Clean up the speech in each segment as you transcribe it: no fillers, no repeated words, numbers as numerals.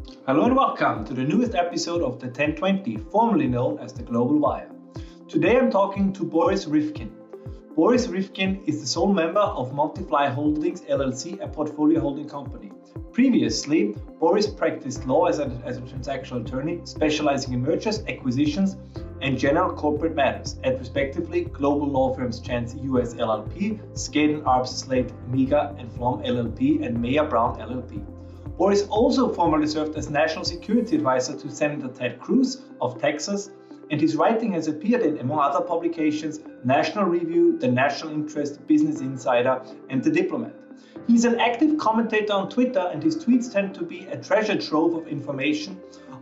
Hello and welcome to the newest episode of the 1020, formerly known as the Global Wire. Today I'm talking to Boris Ryvkin. Boris Ryvkin is the sole member of MonteFly Holdings LLC, a portfolio holding company. Previously, Boris practiced law as a transactional attorney, specializing in mergers, acquisitions, and general corporate matters at respectively global law firms Chance US LLP, Skadden, Arps, Slate, Meagher Flom LLP, and Mayer Brown LLP. Boris also formerly served as National Security Advisor to Senator Ted Cruz of Texas, and his writing has appeared in, among other publications, National Review, The National Interest, Business Insider, and The Diplomat. He's an active commentator on Twitter, and his tweets tend to be a treasure trove of information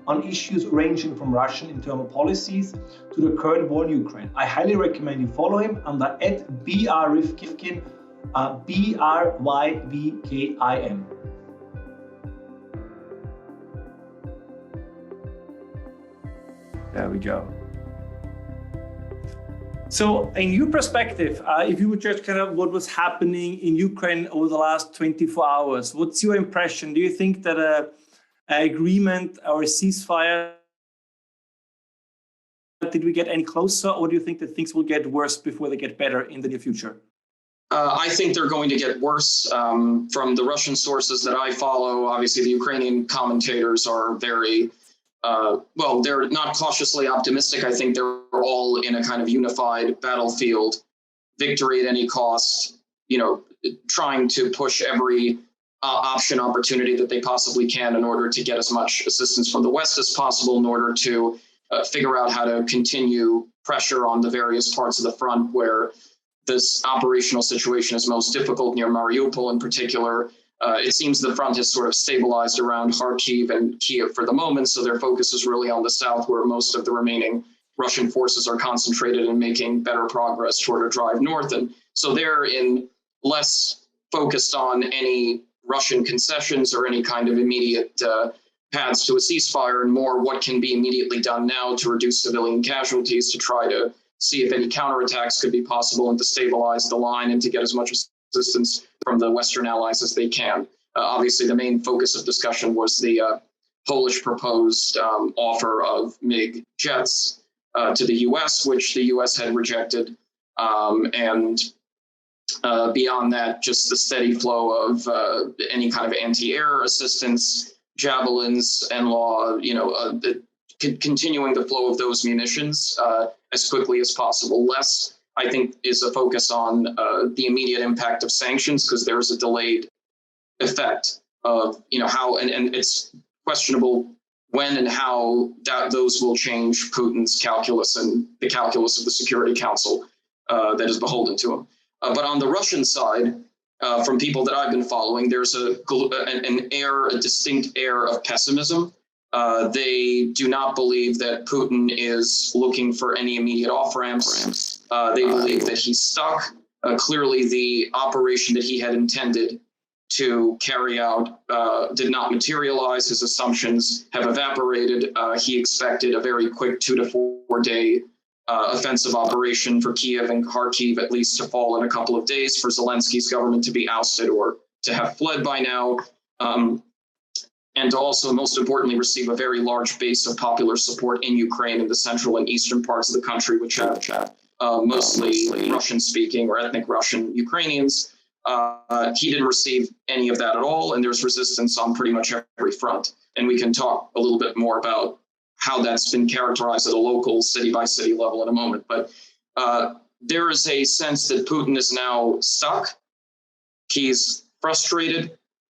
on issues ranging from Russian internal policies to the current war in Ukraine. I highly recommend you follow him under @BRYvkin, BRYVKIN. There we go. So in your perspective, if you would judge kind of what was happening in Ukraine over the last 24 hours, what's your impression? Do you think that an agreement or a ceasefire, did we get any closer, or do you think that things will get worse before they get better in the near future? I think they're going to get worse. From the Russian sources that I follow, obviously the Ukrainian commentators are very they're not cautiously optimistic. I think they're all in a kind of unified battlefield, victory at any cost, trying to push every opportunity that they possibly can in order to get as much assistance from the West as possible in order to figure out how to continue pressure on the various parts of the front where this operational situation is most difficult, near Mariupol in particular. It seems the front has sort of stabilized around Kharkiv and Kiev for the moment, so their focus is really on the south, where most of the remaining Russian forces are concentrated and making better progress toward a drive north. And so they're less focused on any Russian concessions or any kind of immediate paths to a ceasefire, and more what can be immediately done now to reduce civilian casualties, to try to see if any counterattacks could be possible and to stabilize the line and to get as much assistance from the Western allies as they can. Obviously, the main focus of discussion was the Polish proposed offer of MiG jets to the U.S., which the U.S. had rejected. And beyond that, just the steady flow of any kind of anti-air assistance, javelins, and continuing the flow of those munitions as quickly as possible. Less, I think, is a focus on the immediate impact of sanctions, because there's a delayed effect of, how, and it's questionable when and how those will change Putin's calculus and the calculus of the Security Council that is beholden to him. But on the Russian side, from people that I've been following, there's a distinct air of pessimism. They do not believe that Putin is looking for any immediate off-ramps. They believe that he's stuck. Clearly, the operation that he had intended to carry out did not materialize. His assumptions have evaporated. He expected a very quick 2 to 4 day offensive operation for Kiev and Kharkiv, at least, to fall in a couple of days, for Zelensky's government to be ousted or to have fled by now. And to also, most importantly, receive a very large base of popular support in Ukraine and the central and eastern parts of the country, which have mostly Russian-speaking or ethnic Russian Ukrainians. He didn't receive any of that at all, and there's resistance on pretty much every front. And we can talk a little bit more about how that's been characterized at a local, city-by-city level in a moment. But there is a sense that Putin is now stuck. He's frustrated.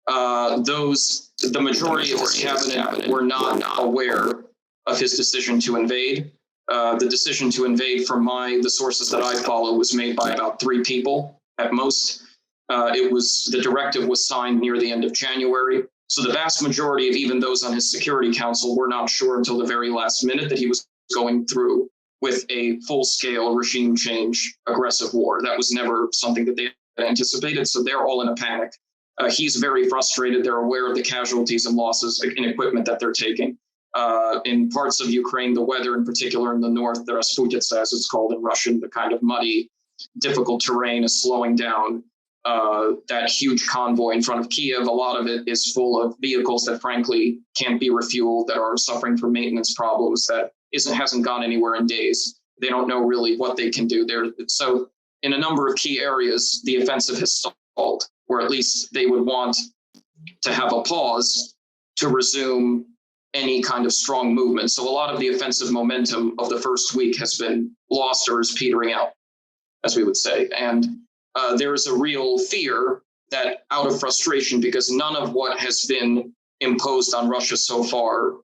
The majority of his cabinet were not aware of his decision to invade. The decision to invade, from the sources that I follow, was made by about 3 people at most. The directive was signed near the end of January. So the vast majority of even those on his Security Council were not sure until the very last minute that he was going through with a full-scale regime change, aggressive war. That was never something that they had anticipated. So they're all in a panic. He's very frustrated. They're aware of the casualties and losses in equipment that they're taking. In parts of Ukraine, the weather, in particular in the north, the Rasputitsa, as it's called in Russian, the kind of muddy, difficult terrain, is slowing down. that huge convoy in front of Kiev. A lot of it is full of vehicles that frankly can't be refueled, that are suffering from maintenance problems, that hasn't gone anywhere in days. They don't know really what they can do there. So in a number of key areas, the offensive has stalled, or at least they would want to have a pause to resume any kind of strong movement. So a lot of the offensive momentum of the first week has been lost or is petering out, as we would say. And there is a real fear that out of frustration, because none of what has been imposed on Russia so far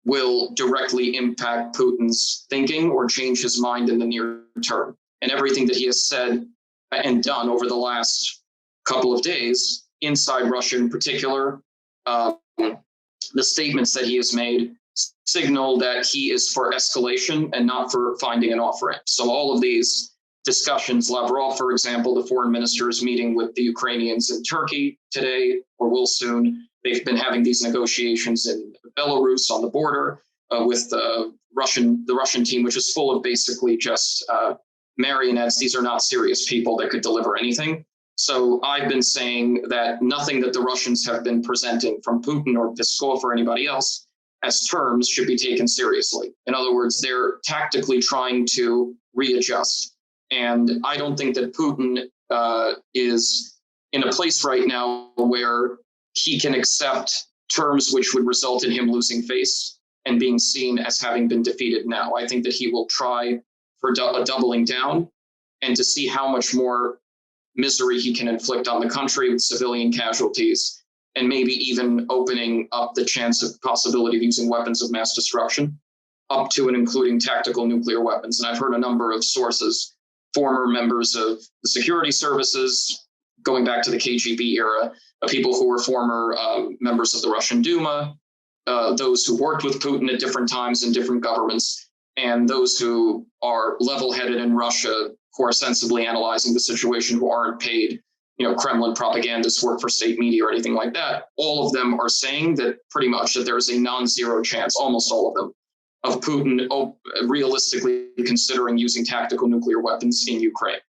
will directly impact Putin's thinking or change his mind in the near term. And everything that he has said and done over the last couple of days, inside Russia in particular, the statements that he has made signal that he is for escalation and not for finding an off-ramp. So all of these discussions, Lavrov, for example, the foreign minister, is meeting with the Ukrainians in Turkey today, or will soon. They've been having these negotiations in Belarus on the border with the Russian team, which is full of basically just marionettes. These are not serious people that could deliver anything. So I've been saying that nothing that the Russians have been presenting, from Putin or Peskov or anybody else, as terms should be taken seriously. In other words, they're tactically trying to readjust. And I don't think that Putin is in a place right now where he can accept terms which would result in him losing face and being seen as having been defeated now. I think that he will try for a doubling down and to see how much more misery he can inflict on the country with civilian casualties, and maybe even opening up the chance of possibility of using weapons of mass destruction, up to and including tactical nuclear weapons. And I've heard a number of sources, former members of the security services, going back to the KGB era, people who were former members of the Russian Duma, those who worked with Putin at different times in different governments, and those who are level-headed in Russia, who are sensibly analyzing the situation, who aren't paid, Kremlin propagandists, work for state media or anything like that. All of them are saying that pretty much that there is a non-zero chance, almost all of them, of Putin realistically considering using tactical nuclear weapons in Ukraine.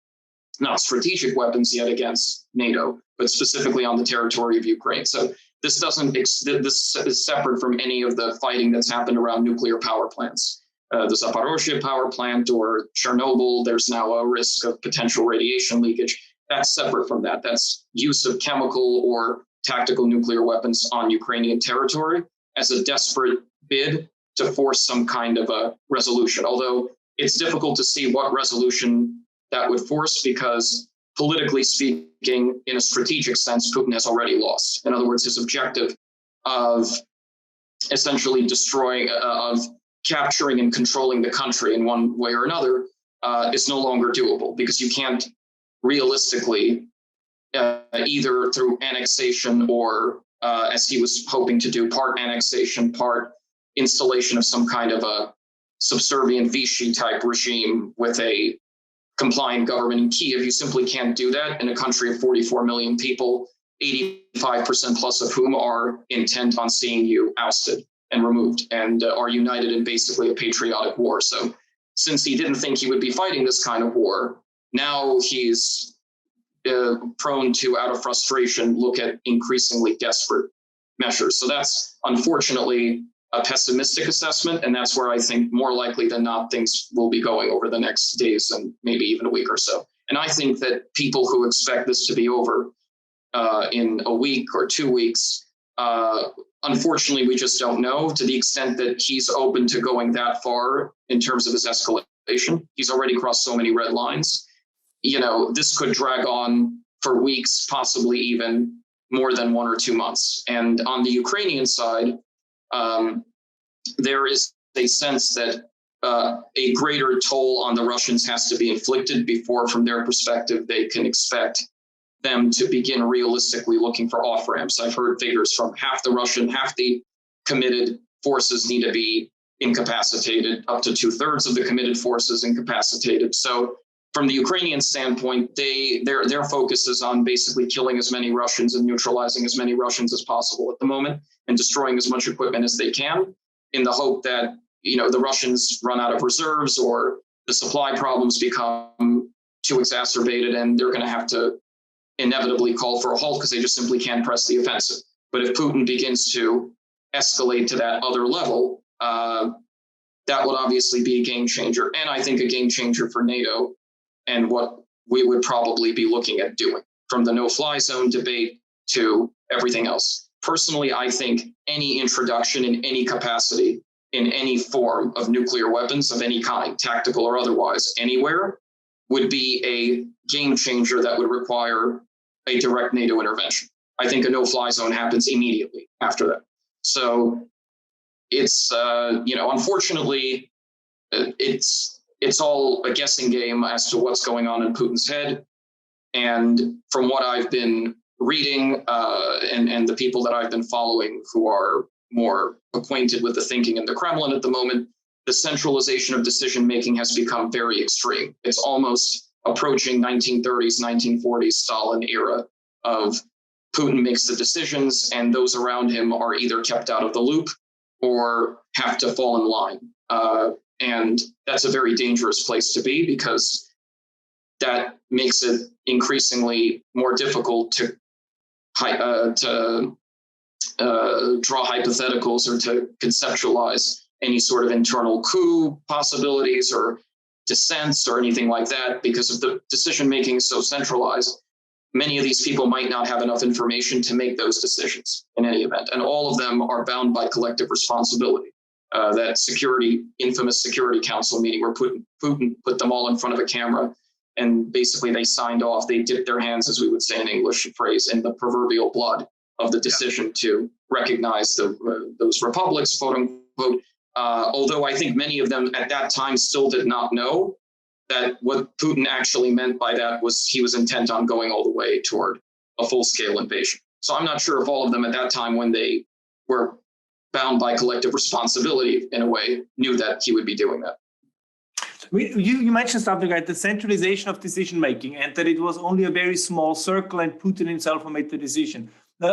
Not strategic weapons yet against NATO, but specifically on the territory of Ukraine. So this is separate from any of the fighting that's happened around nuclear power plants. The Zaporozhye power plant or Chernobyl, there's now a risk of potential radiation leakage. That's separate from that. That's use of chemical or tactical nuclear weapons on Ukrainian territory as a desperate bid to force some kind of a resolution. Although it's difficult to see what resolution that would force, because politically speaking, in a strategic sense, Putin has already lost. In other words, his objective of essentially capturing and controlling the country in one way or another is no longer doable, because you can't realistically, either through annexation or, as he was hoping to do, part annexation, part installation of some kind of a subservient Vichy type regime with a compliant government in Kiev. You simply can't do that in a country of 44 million people, 85% plus of whom are intent on seeing you ousted and removed, and are united in basically a patriotic war. So since he didn't think he would be fighting this kind of war, now he's prone to, out of frustration, look at increasingly desperate measures. So that's unfortunately a pessimistic assessment, and that's where I think more likely than not things will be going over the next days and maybe even a week or so. And I think that people who expect this to be over in a week or 2 weeks, unfortunately, we just don't know, to the extent that he's open to going that far in terms of his escalation. He's already crossed so many red lines. This could drag on for weeks, possibly even more than 1 or 2 months. And on the Ukrainian side, there is a sense that a greater toll on the Russians has to be inflicted before, from their perspective, they can expect them to begin realistically looking for off-ramps. I've heard figures from half the committed forces need to be incapacitated, up to 2/3 of the committed forces incapacitated. So from the Ukrainian standpoint, their focus is on basically killing as many Russians and neutralizing as many Russians as possible at the moment, and destroying as much equipment as they can, in the hope that the Russians run out of reserves or the supply problems become too exacerbated and they're going to have to inevitably call for a halt because they just simply can't press the offensive. But if Putin begins to escalate to that other level, that would obviously be a game changer, and I think a game changer for NATO and what we would probably be looking at doing, from the no-fly zone debate to everything else. Personally, I think any introduction in any capacity, in any form of nuclear weapons of any kind, tactical or otherwise, anywhere, would be a game changer that would require a direct NATO intervention. I think a no-fly zone happens immediately after that. So it's, unfortunately, it's all a guessing game as to what's going on in Putin's head. And from what I've been reading and the people that I've been following who are more acquainted with the thinking in the Kremlin at the moment, the centralization of decision-making has become very extreme. It's almost approaching 1930s, 1940s Stalin era of Putin makes the decisions and those around him are either kept out of the loop or have to fall in line. And that's a very dangerous place to be because that makes it increasingly more difficult to draw hypotheticals or to conceptualize any sort of internal coup possibilities or dissents or anything like that, because if the decision-making is so centralized, many of these people might not have enough information to make those decisions in any event. And all of them are bound by collective responsibility. That infamous Security Council meeting where Putin put them all in front of a camera and basically they signed off, they dipped their hands, as we would say in English phrase, in the proverbial blood of the decision to recognize those republics, quote unquote. Although I think many of them at that time still did not know that what Putin actually meant by that was he was intent on going all the way toward a full-scale invasion. So I'm not sure if all of them at that time, when they were bound by collective responsibility in a way, knew that he would be doing that. You mentioned something like the centralization of decision-making and that it was only a very small circle and Putin himself who made the decision.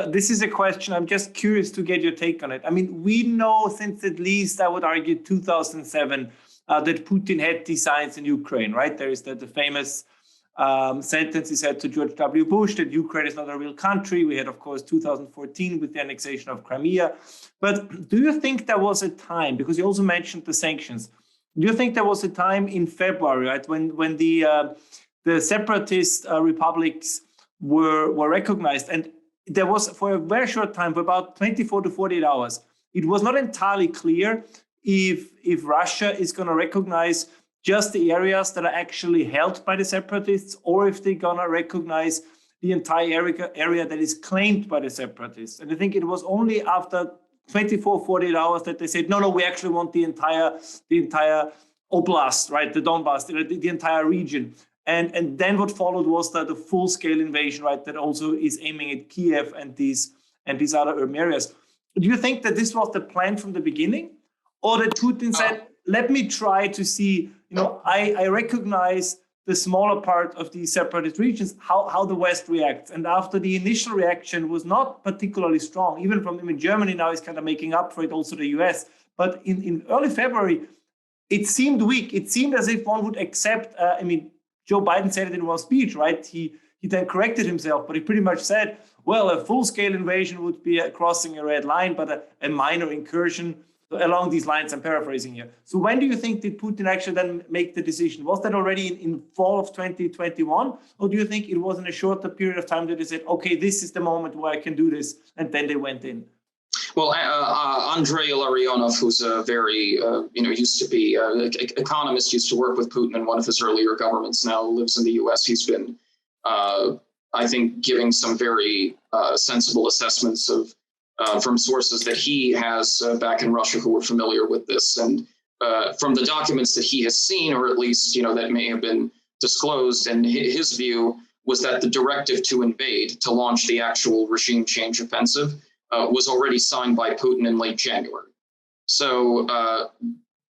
This is a question, I'm just curious to get your take on it. I mean, we know since at least, I would argue, 2007, that Putin had designs in Ukraine, right? There is the famous sentence he said to George W. Bush that Ukraine is not a real country. We had, of course, 2014 with the annexation of Crimea. But do you think there was a time, because you also mentioned the sanctions, do you think there was a time in February, right, when the separatist republics were recognized, and there was, for a very short time, for about 24 to 48 hours, it was not entirely clear if Russia is going to recognize just the areas that are actually held by the separatists, or if they're going to recognize the entire area that is claimed by the separatists. And I think it was only after 24, 48 hours that they said, no, we actually want the entire oblast, right, the Donbass, the entire region. And then what followed was the full-scale invasion, right, that also is aiming at Kiev and these other urban areas. Do you think that this was the plan from the beginning? Or that Putin said, let me try to see, I recognize the smaller part of these separatist regions, how the West reacts. And after the initial reaction was not particularly strong, even from Germany now is kind of making up for it, also the US. But in early February, it seemed weak. It seemed as if one would accept, Joe Biden said it in one speech, right? He then corrected himself, but he pretty much said, well, a full-scale invasion would be crossing a red line, but a minor incursion along these lines. I'm paraphrasing here. So when do you think did Putin actually then make the decision? Was that already in fall of 2021? Or do you think it was in a shorter period of time that they said, okay, this is the moment where I can do this, and then they went in? Well, Andrei Larionov, who's a very, used to be an economist, used to work with Putin in one of his earlier governments, now lives in the US. He's been, I think, giving some very sensible assessments of from sources that he has back in Russia who were familiar with this. And from the documents that he has seen, or at least, that may have been disclosed, and his view was that the directive to invade, to launch the actual regime change offensive, was already signed by Putin in late January. So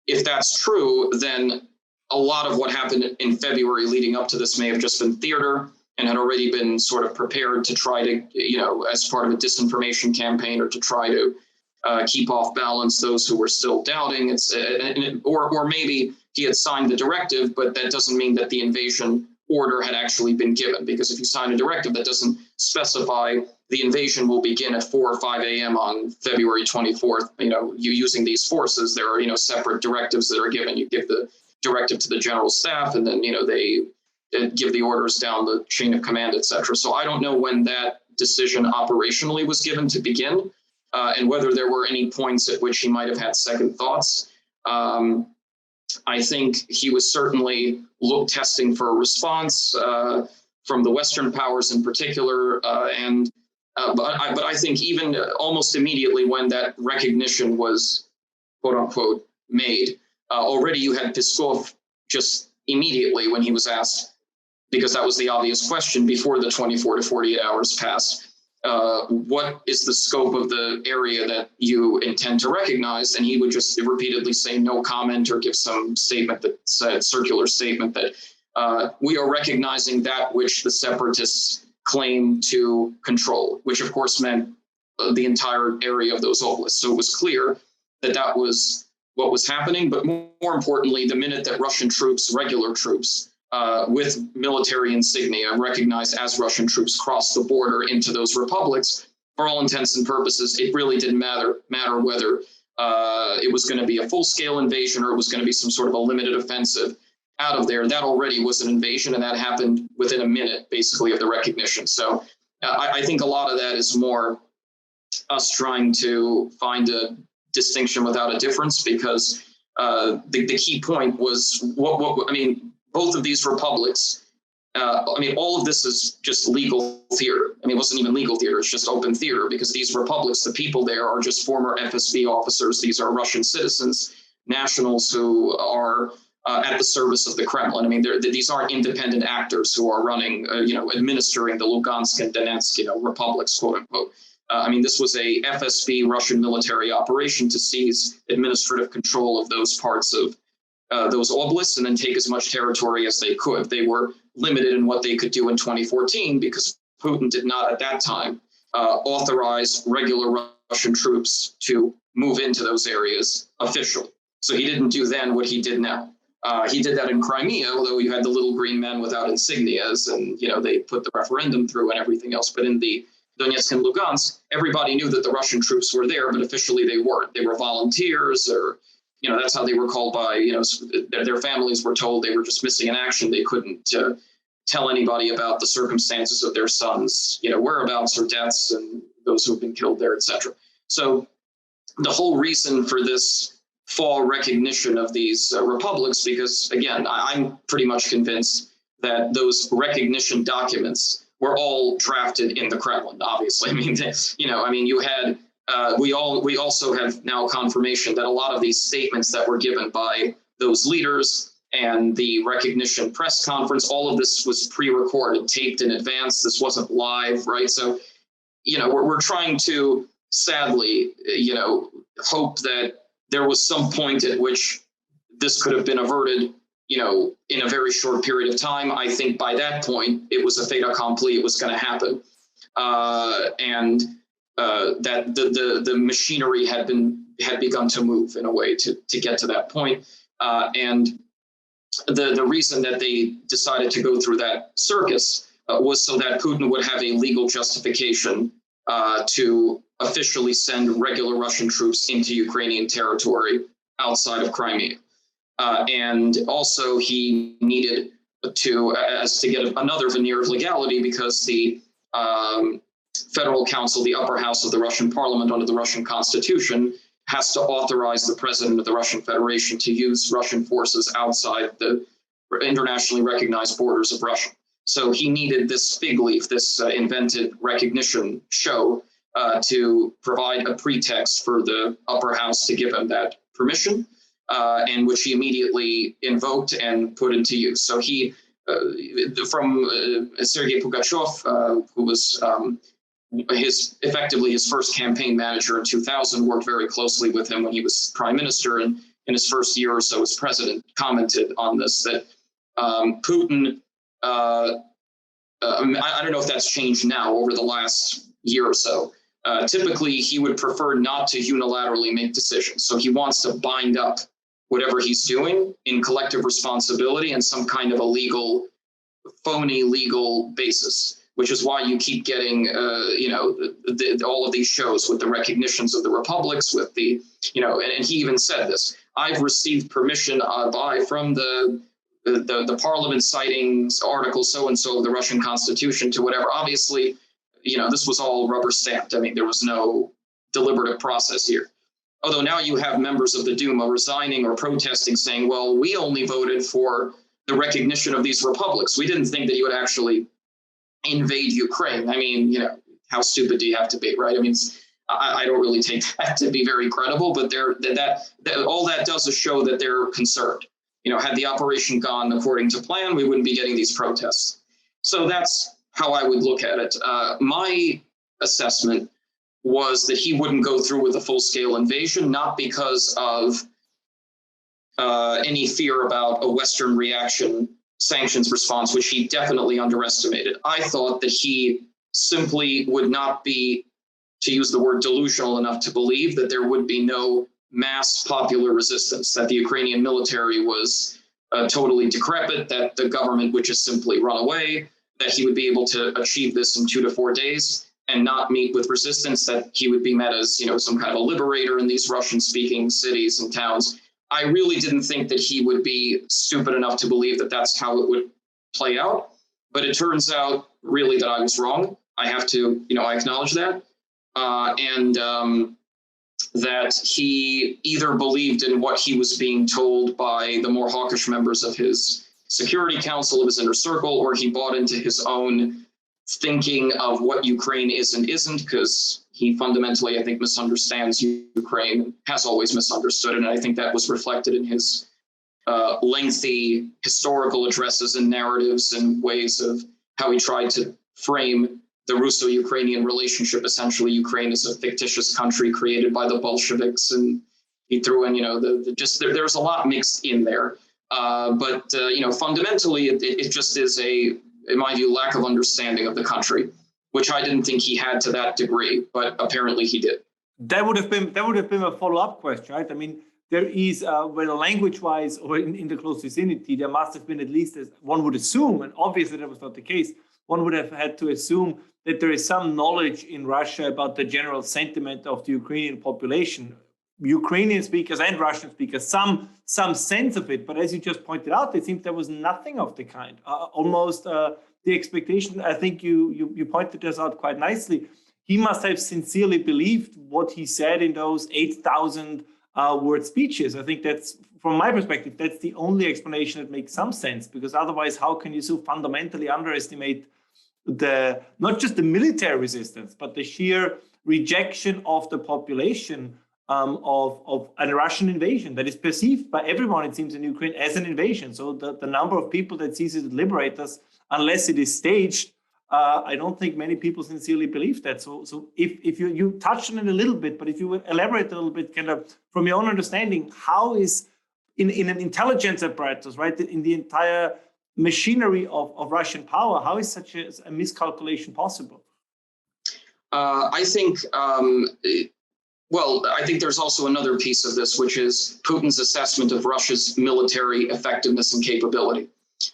if that's true, then a lot of what happened in February leading up to this may have just been theater and had already been sort of prepared to try to, as part of a disinformation campaign, or to try to keep off balance those who were still doubting. Or maybe he had signed the directive, but that doesn't mean that the invasion order had actually been given. Because if you sign a directive that doesn't specify the invasion will begin at 4 or 5 a.m. on February 24th, you using these forces, there are, separate directives that are given. You give the directive to the general staff, and then, they give the orders down the chain of command, et cetera. So I don't know when that decision operationally was given to begin, and whether there were any points at which he might have had second thoughts. I think he was certainly testing for a response from the Western powers in particular, but I think even almost immediately when that recognition was, quote unquote, made, already you had Peskov just immediately when he was asked, because that was the obvious question before the 24 to 48 hours passed, what is the scope of the area that you intend to recognize? And he would just repeatedly say no comment or give some statement that said, circular statement that we are recognizing that which the separatists claim to control, which of course meant the entire area of those oblasts. So it was clear that that was what was happening. But more importantly, the minute that Russian troops, regular troops, with military insignia recognized as Russian troops crossed the border into those republics, for all intents and purposes, it really didn't matter whether it was going to be a full-scale invasion or it was going to be some sort of a limited offensive out of there. That already was an invasion, and that happened within a minute, basically, of the recognition. So I think a lot of that is more us trying to find a distinction without a difference, because the key point was both of these republics, all of this is just legal theater. It wasn't even legal theater, it's just open theater, because these republics, the people there are just former FSB officers. These are Russian citizens, nationals who are at the service of the Kremlin. These aren't independent actors who are running, administering the Lugansk and Donetsk, republics, quote unquote. This was a FSB Russian military operation to seize administrative control of those parts of those oblasts and then take as much territory as they could. They were limited in what they could do in 2014 because Putin did not at that time authorize regular Russian troops to move into those areas officially. So he didn't do then what he did now. He did that in Crimea, although you had the little green men without insignias, and they put the referendum through and everything else. But in the Donetsk and Lugansk, everybody knew that the Russian troops were there, but officially they weren't. They were volunteers, or that's how they were called by, their families were told they were just missing in action. They couldn't tell anybody about the circumstances of their sons, whereabouts or deaths and those who have been killed there, etc. So the whole reason for this fall recognition of these republics, because again, I'm pretty much convinced that those recognition documents were all drafted in the Kremlin, obviously. You had we also have now confirmation that a lot of these statements that were given by those leaders and the recognition press conference, all of this was pre-recorded, taped in advance. This wasn't live, right? So, we're trying to, sadly, hope that there was some point at which this could have been averted, in a very short period of time. I think by that point, it was a fait accompli. It was going to happen. That the machinery had begun to move in a way to get to that point. And the reason that they decided to go through that circus was so that Putin would have a legal justification to officially send regular Russian troops into Ukrainian territory outside of Crimea. And also he needed to get another veneer of legality, because the Federal Council, the upper house of the Russian parliament under the Russian constitution, has to authorize the president of the Russian Federation to use Russian forces outside the internationally recognized borders of Russia. So he needed this fig leaf, this invented recognition show, to provide a pretext for the upper house to give him that permission, and which he immediately invoked and put into use. So he, from Sergei Pugachev, who was effectively his first campaign manager in 2000, worked very closely with him when he was prime minister, and in his first year or so as president, commented on this, that Putin, I don't know if that's changed now over the last year or so. Typically, he would prefer not to unilaterally make decisions. So he wants to bind up whatever he's doing in collective responsibility and some kind of a legal phony legal basis, which is why you keep getting, all of these shows with the recognitions of the republics, with the, and he even said this, I've received permission from the parliament citing article so-and-so of the Russian constitution to whatever. Obviously, this was all rubber stamped. I mean, there was no deliberative process here. Although now you have members of the Duma resigning or protesting, saying, well, we only voted for the recognition of these republics. We didn't think that you would actually invade Ukraine. I mean, how stupid do you have to be, right? I mean, I don't really take that to be very credible, but all that does is show that they're concerned. Had the operation gone according to plan, we wouldn't be getting these protests. So that's how I would look at it. My assessment was that he wouldn't go through with a full-scale invasion, not because of any fear about a Western reaction sanctions response, which he definitely underestimated. I thought that he simply would not be, to use the word, delusional enough to believe that there would be no mass popular resistance, that the Ukrainian military was totally decrepit, that the government would just simply run away, that he would be able to achieve this in 2 to 4 days and not meet with resistance, that he would be met as, some kind of a liberator in these Russian-speaking cities and towns. I really didn't think that he would be stupid enough to believe that that's how it would play out. But it turns out really that I was wrong. I have to, I acknowledge that. That he either believed in what he was being told by the more hawkish members of his security council, of his inner circle, or he bought into his own thinking of what Ukraine is and isn't, because he fundamentally, I think, misunderstands Ukraine, has always misunderstood it. And I think that was reflected in his lengthy historical addresses and narratives and ways of how he tried to frame the Russo-Ukrainian relationship. Essentially, Ukraine is a fictitious country created by the Bolsheviks, and he threw in, there's a lot mixed in there. But fundamentally, it just is in my view, lack of understanding of the country, which I didn't think he had to that degree, but apparently he did. That would have been a follow-up question, right? I mean, there is, whether language-wise or in the close vicinity, there must have been at least, as one would assume, and obviously that was not the case, one would have had to assume that there is some knowledge in Russia about the general sentiment of the Ukrainian population. Ukrainian speakers and Russian speakers, some sense of it. But as you just pointed out, it seems there was nothing of the kind. Almost the expectation, I think you pointed this out quite nicely. He must have sincerely believed what he said in those 8,000 word speeches. I think that's, from my perspective, that's the only explanation that makes some sense, because otherwise, how can you so fundamentally underestimate not just the military resistance, but the sheer rejection of the population of a Russian invasion that is perceived by everyone, it seems, in Ukraine as an invasion. So the number of people that sees it liberate us, unless it is staged, I don't think many people sincerely believe that. So if you touched on it a little bit, but if you would elaborate a little bit, kind of from your own understanding, how is in an intelligence apparatus, right, in the entire machinery of Russian power, how is such a miscalculation possible? I think, I think there's also another piece of this, which is Putin's assessment of Russia's military effectiveness and capability.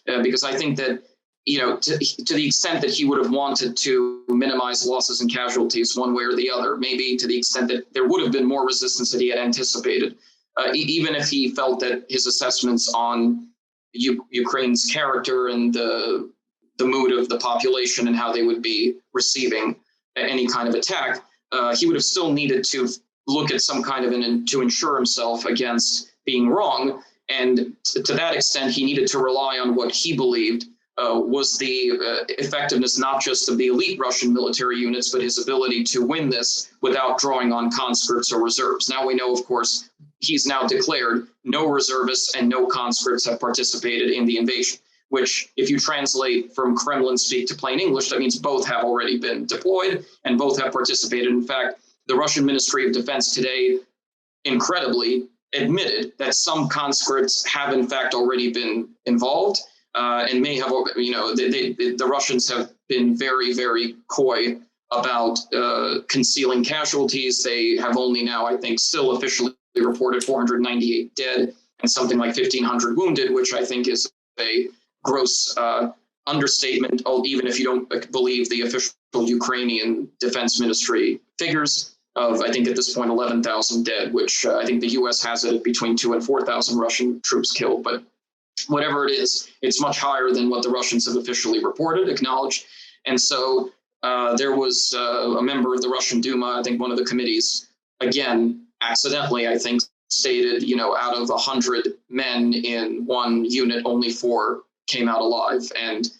Because I think that, to the extent that he would have wanted to minimize losses and casualties one way or the other, maybe to the extent that there would have been more resistance that he had anticipated, even if he felt that his assessments on Ukraine's character and the mood of the population and how they would be receiving any kind of attack, he would have still needed to look at some kind of to ensure himself against being wrong. And to that extent, he needed to rely on what he believed was the effectiveness not just of the elite Russian military units, but his ability to win this without drawing on conscripts or reserves. Now we know, of course, he's now declared no reservists and no conscripts have participated in the invasion, which, if you translate from Kremlin speak to plain English, that means both have already been deployed and both have participated. In fact, the Russian Ministry of Defense today, incredibly, admitted that some conscripts have in fact already been involved and may have, the Russians have been very, very coy about concealing casualties. They have only now, I think, still officially reported 498 dead and something like 1,500 wounded, which I think is a gross understatement, even if you don't believe the official Ukrainian Defense Ministry figures of, I think at this point, 11,000 dead, which I think the U.S. has it at between 2,000 and 4,000 Russian troops killed. But whatever it is, it's much higher than what the Russians have officially reported, acknowledged. And so there was a member of the Russian Duma, I think one of the committees, again, accidentally, I think, stated, out of 100 men in one unit, only 4 came out alive. And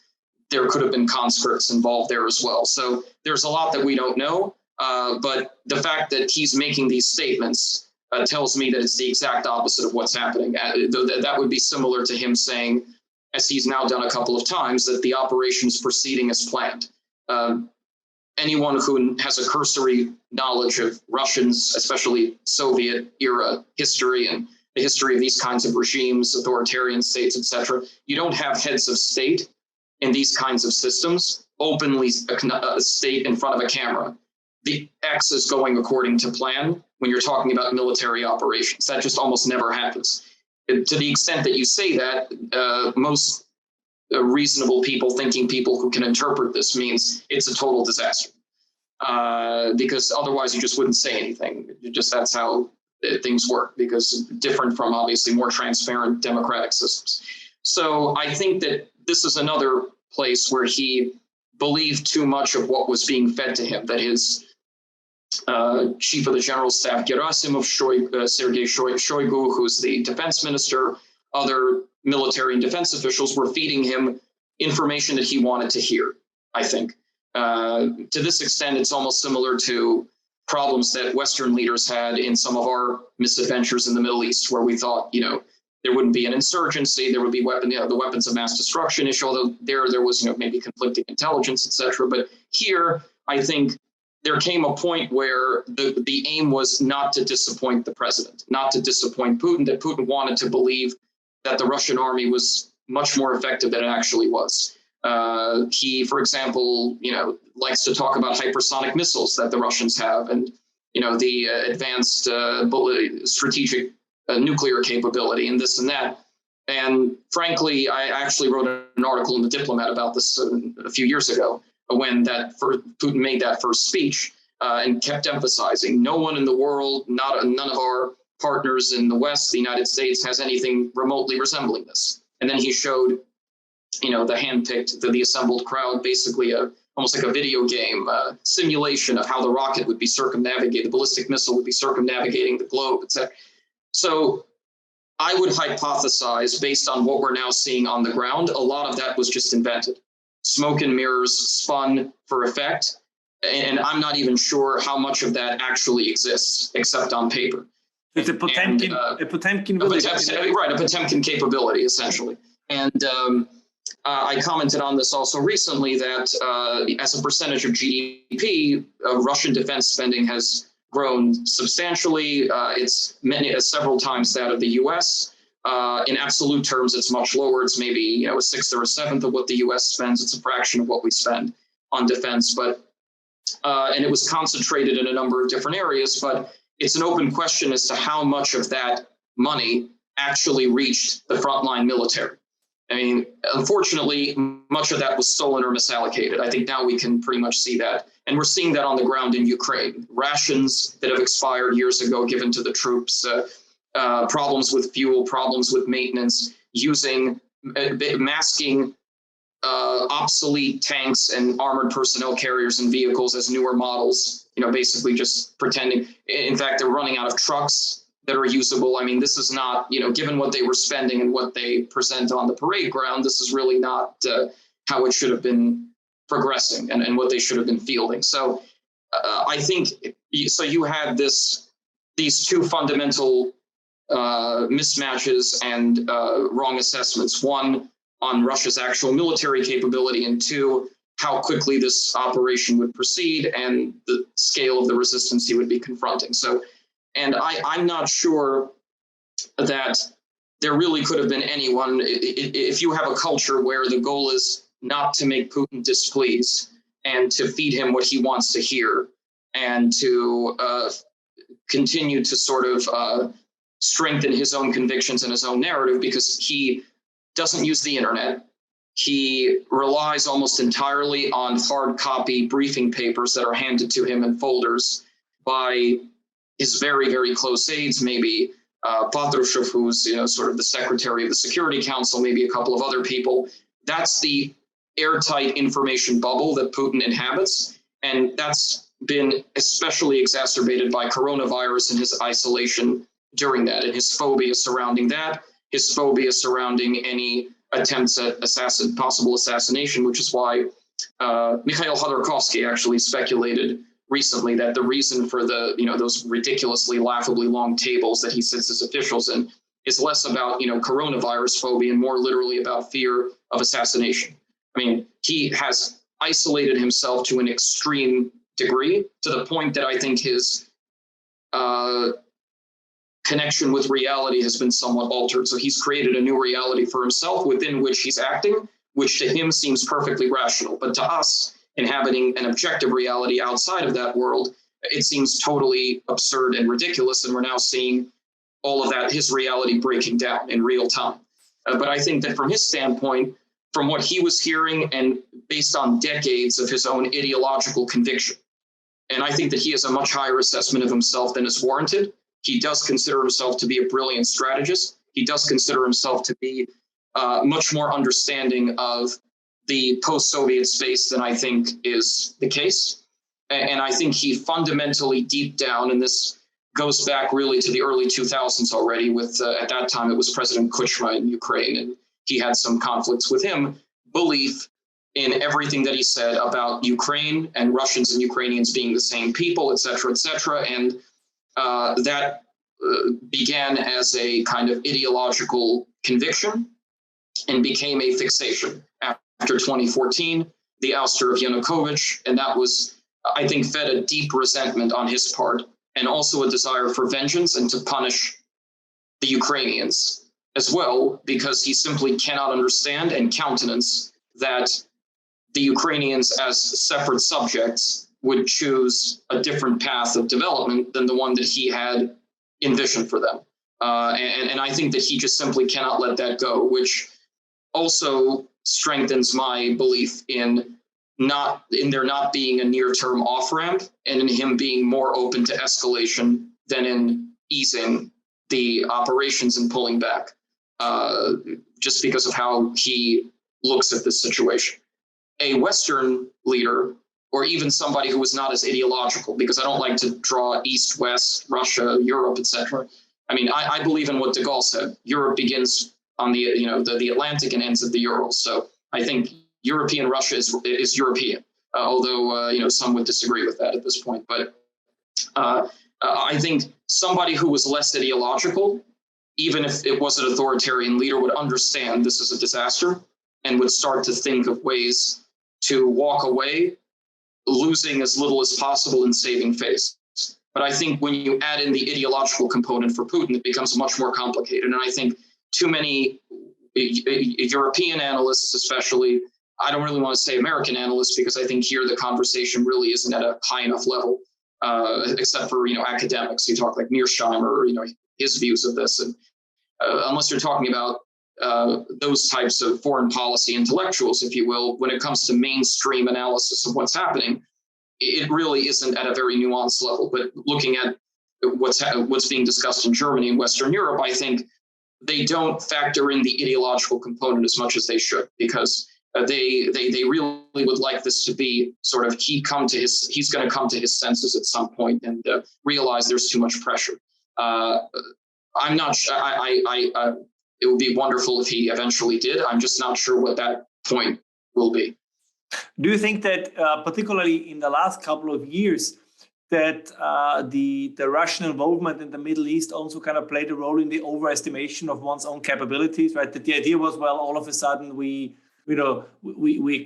there could have been conscripts involved there as well. So there's a lot that we don't know. But the fact that he's making these statements tells me that it's the exact opposite of what's happening. That would be similar to him saying, as he's now done a couple of times, that the operation is proceeding as planned. Anyone who has a cursory knowledge of Russians, especially Soviet-era history and the history of these kinds of regimes, authoritarian states, etc., you don't have heads of state in these kinds of systems openly state in front of a camera the X is going according to plan when you're talking about military operations. That just almost never happens. To the extent that you say that, most reasonable people, thinking people who can interpret this, means it's a total disaster. Because otherwise you just wouldn't say anything. That's how things work, because different from obviously more transparent democratic systems. So I think that this is another place where he believed too much of what was being fed to him, that his chief of the general staff, Gerasimov, Sergei Shoigu, who's the defense minister, other military and defense officials were feeding him information that he wanted to hear, I think. To this extent, it's almost similar to problems that Western leaders had in some of our misadventures in the Middle East, where we thought, there wouldn't be an insurgency, there would be the weapons of mass destruction issue, although there was, maybe conflicting intelligence, etc. But here, I think there came a point where the aim was not to disappoint the president, not to disappoint Putin, that Putin wanted to believe that the Russian army was much more effective than it actually was. He, for example, likes to talk about hypersonic missiles that the Russians have, and the advanced strategic nuclear capability, and this and that. And frankly, I actually wrote an article in The Diplomat about this a few years ago, when Putin made that first speech, and kept emphasizing no one in the world, none of our partners in the West, the United States, has anything remotely resembling this. And then he showed, the handpicked, the assembled crowd, basically almost like a video game simulation of how the rocket would be circumnavigating, the ballistic missile would be circumnavigating the globe, etc. So I would hypothesize, based on what we're now seeing on the ground, a lot of that was just invented. Smoke and mirrors spun for effect. And I'm not even sure how much of that actually exists, except on paper. It's a Potemkin, a Potemkin village. Right, a Potemkin capability, essentially. And I commented on this also recently, that as a percentage of GDP, Russian defense spending has grown substantially. It's several times that of the U.S. In absolute terms, it's much lower. It's maybe a sixth or a seventh of what the U.S. spends. It's a fraction of what we spend on defense, and it was concentrated in a number of different areas. But it's an open question as to how much of that money actually reached the frontline military. I mean, unfortunately, much of that was stolen or misallocated. I think now we can pretty much see that. And we're seeing that on the ground in Ukraine. Rations that have expired years ago given to the troops, problems with fuel, problems with maintenance, masking obsolete tanks and armored personnel carriers and vehicles as newer models, basically just pretending. In fact, they're running out of trucks that are usable. I mean, this is not, given what they were spending and what they present on the parade ground, this is really not how it should have been progressing and what they should have been fielding. So I think, you had these two fundamental mismatches and wrong assessments. One, on Russia's actual military capability, and two, how quickly this operation would proceed and the scale of the resistance he would be confronting. So, and I'm not sure that there really could have been anyone, if you have a culture where the goal is not to make Putin displeased and to feed him what he wants to hear and to continue to sort of strengthen his own convictions and his own narrative, because he doesn't use the internet. he relies almost entirely on hard copy briefing papers that are handed to him in folders by his very, very close aides, maybe Patrushev, who's sort of the secretary of the Security Council, maybe a couple of other people. That's the airtight information bubble that Putin inhabits, and that's been especially exacerbated by coronavirus and his isolation during that, and his phobia surrounding that, his phobia surrounding any attempts at possible assassination, which is why Mikhail Khodorkovsky actually speculated recently that the reason for those ridiculously, laughably long tables that he sits as officials in is less about coronavirus phobia and more literally about fear of assassination. I mean, he has isolated himself to an extreme degree, to the point that I think his connection with reality has been somewhat altered. So he's created a new reality for himself within which he's acting, which to him seems perfectly rational. But to us, inhabiting an objective reality outside of that world, it seems totally absurd and ridiculous. And we're now seeing all of that, his reality breaking down in real time. But I think that from his standpoint, from what he was hearing and based on decades of his own ideological conviction, and I think that he has a much higher assessment of himself than is warranted. He does consider himself to be a brilliant strategist. He does consider himself to be much more understanding of the post-Soviet space than I think is the case. And I think he fundamentally, deep down, and this goes back really to the early 2000s already with, at that time, it was President Kuchma in Ukraine, and he had some conflicts with him, belief in everything that he said about Ukraine and Russians and Ukrainians being the same people, et cetera, and that began as a kind of ideological conviction and became a fixation after 2014, the ouster of Yanukovych. And that was, I think, fed a deep resentment on his part, and also a desire for vengeance and to punish the Ukrainians as well, because he simply cannot understand and countenance that the Ukrainians as separate subjects would choose a different path of development than the one that he had envisioned for them. And I think that he just simply cannot let that go, which also strengthens my belief in there not being a near-term off-ramp, and in him being more open to escalation than in easing the operations and pulling back, just because of how he looks at this situation. A Western leader, or even somebody who was not as ideological, because I don't like to draw East, West, Russia, Europe, etc. I mean, I believe in what de Gaulle said. Europe begins on the Atlantic and ends at the Urals. So I think European Russia is European, although some would disagree with that at this point. But I think somebody who was less ideological, even if it was an authoritarian leader, would understand this is a disaster and would start to think of ways to walk away, losing as little as possible and saving face. But I think when you add in the ideological component for Putin, it becomes much more complicated. And I think too many European analysts, especially, I don't really want to say American analysts, because I think here the conversation really isn't at a high enough level, except for, academics who talk like Mearsheimer, his views of this. And unless you're talking about those types of foreign policy intellectuals, if you will, when it comes to mainstream analysis of what's happening, it really isn't at a very nuanced level. But looking at what's being discussed in Germany and Western Europe, I think they don't factor in the ideological component as much as they should, because they really would like this to be sort of he's going to come to his senses at some point and realize there's too much pressure. I'm not sure. It would be wonderful if he eventually did. I'm just not sure what that point will be. Do you think that, particularly in the last couple of years, that the Russian involvement in the Middle East also kind of played a role in the overestimation of one's own capabilities? Right, that the idea was, well, all of a sudden we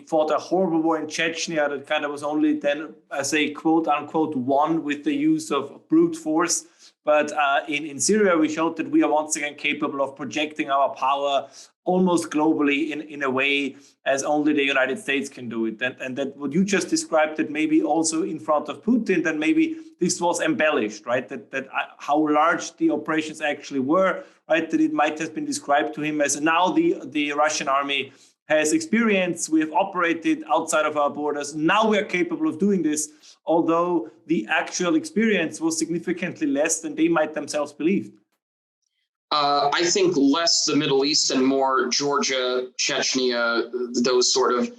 fought a horrible war in Chechnya that kind of was only then, as a quote unquote, won with the use of brute force. But in Syria, we showed that we are once again capable of projecting our power almost globally in a way as only the United States can do it. And that what you just described, that maybe also in front of Putin, that maybe this was embellished, right? That how large the operations actually were, right? That it might have been described to him as now the Russian army has experience. We have operated outside of our borders. Now we are capable of doing this, although the actual experience was significantly less than they might themselves believe. I think less the Middle East and more Georgia, Chechnya, those sort of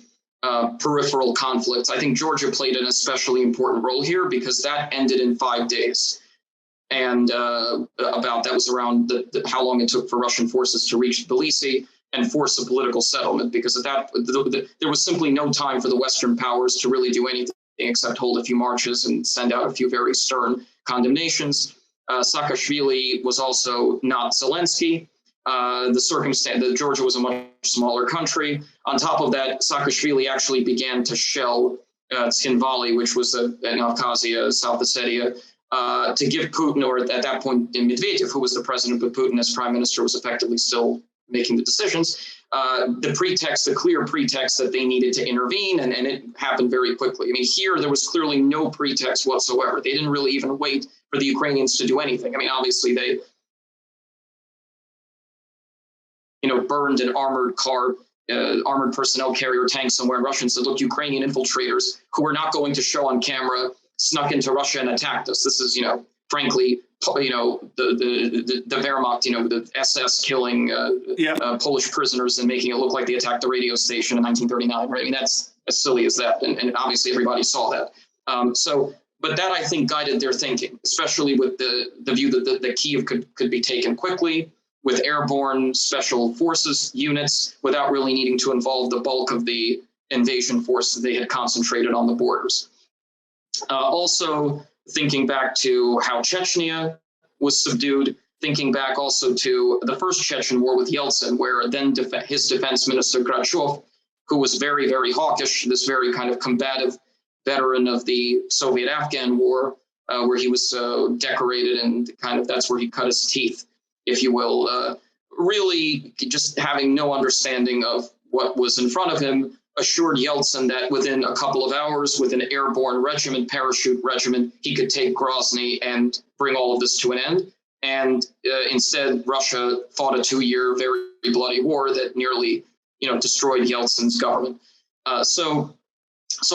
peripheral conflicts. I think Georgia played an especially important role here because that ended in 5 days. And that was around how long it took for Russian forces to reach Tbilisi and force a political settlement, because there was simply no time for the Western powers to really do anything except hold a few marches and send out a few very stern condemnations. Saakashvili was also not Zelensky. The circumstance that Georgia was a much smaller country. On top of that, Saakashvili actually began to shell Tskhinvali, which was in Abkhazia, South Ossetia, to give Putin, or at that point Medvedev, who was the president, but Putin as prime minister was effectively still making the decisions, the clear pretext that they needed to intervene, and it happened very quickly. I mean, here there was clearly no pretext whatsoever. They didn't really even wait for the Ukrainians to do anything. I mean, obviously they, burned an armored personnel carrier tank somewhere, and Russians said, look, Ukrainian infiltrators who are not going to show on camera snuck into Russia and attacked us. This is, frankly, the Wehrmacht, the SS killing Polish prisoners and making it look like they attacked the radio station in 1939, right? I mean, that's as silly as that. And obviously everybody saw that. But that, I think, guided their thinking, especially with the view that Kyiv could be taken quickly with airborne special forces units without really needing to involve the bulk of the invasion force that they had concentrated on the borders. Also, thinking back to how Chechnya was subdued, thinking back also to the first Chechen war with Yeltsin, where then his defense minister Grachov, who was very, very hawkish, this very kind of combative veteran of the Soviet-Afghan war, where he was decorated, and that's where he cut his teeth, if you will, really just having no understanding of what was in front of him, assured Yeltsin that within a couple of hours, with an airborne regiment, parachute regiment, he could take Grozny and bring all of this to an end. And instead, Russia fought a 2-year, very bloody war that nearly, destroyed Yeltsin's government. So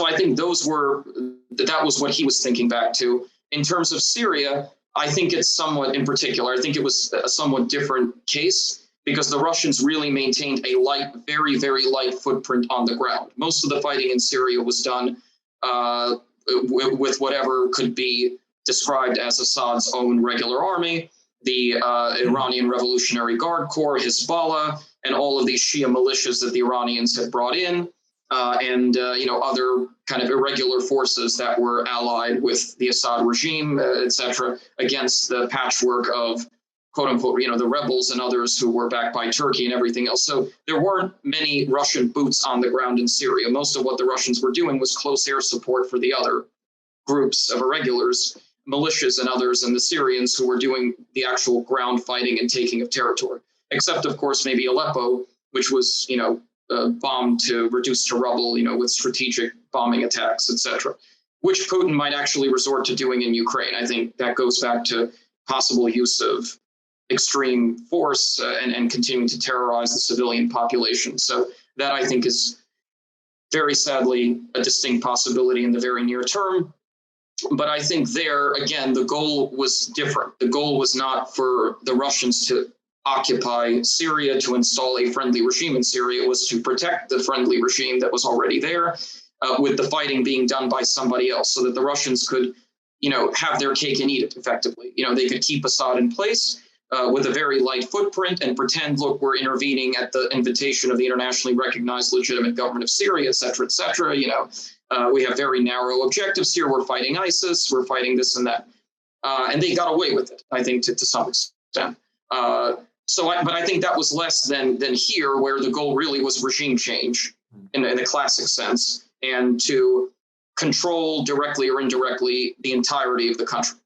I think that was what he was thinking back to. In terms of Syria, I think it's somewhat, in particular, I think it was a somewhat different case, because the Russians really maintained a very, very light footprint on the ground. Most of the fighting in Syria was done with whatever could be described as Assad's own regular army, the Iranian Revolutionary Guard Corps, Hezbollah, and all of these Shia militias that the Iranians had brought in, and other kind of irregular forces that were allied with the Assad regime, etc., against the patchwork of quote unquote, the rebels and others who were backed by Turkey and everything else. So there weren't many Russian boots on the ground in Syria. Most of what the Russians were doing was close air support for the other groups of irregulars, militias and others, and the Syrians who were doing the actual ground fighting and taking of territory. Except, of course, maybe Aleppo, which was, bombed to reduce to rubble, with strategic bombing attacks, etc., which Putin might actually resort to doing in Ukraine. I think that goes back to possible use of extreme force and continuing to terrorize the civilian population. So that, I think, is very sadly a distinct possibility in the very near term. But I think there, again, the goal was different. The goal was not for the Russians to occupy Syria, to install a friendly regime in Syria. It was to protect the friendly regime that was already there, with the fighting being done by somebody else, so that the Russians could, have their cake and eat it effectively. They could keep Assad in place with a very light footprint and pretend, look, we're intervening at the invitation of the internationally recognized legitimate government of Syria, et cetera, et cetera. We have very narrow objectives here. We're fighting ISIS. We're fighting this and that. And they got away with it, I think, to some extent. But I think that was less than here, where the goal really was regime change in the classic sense, and to control directly or indirectly the entirety of the country.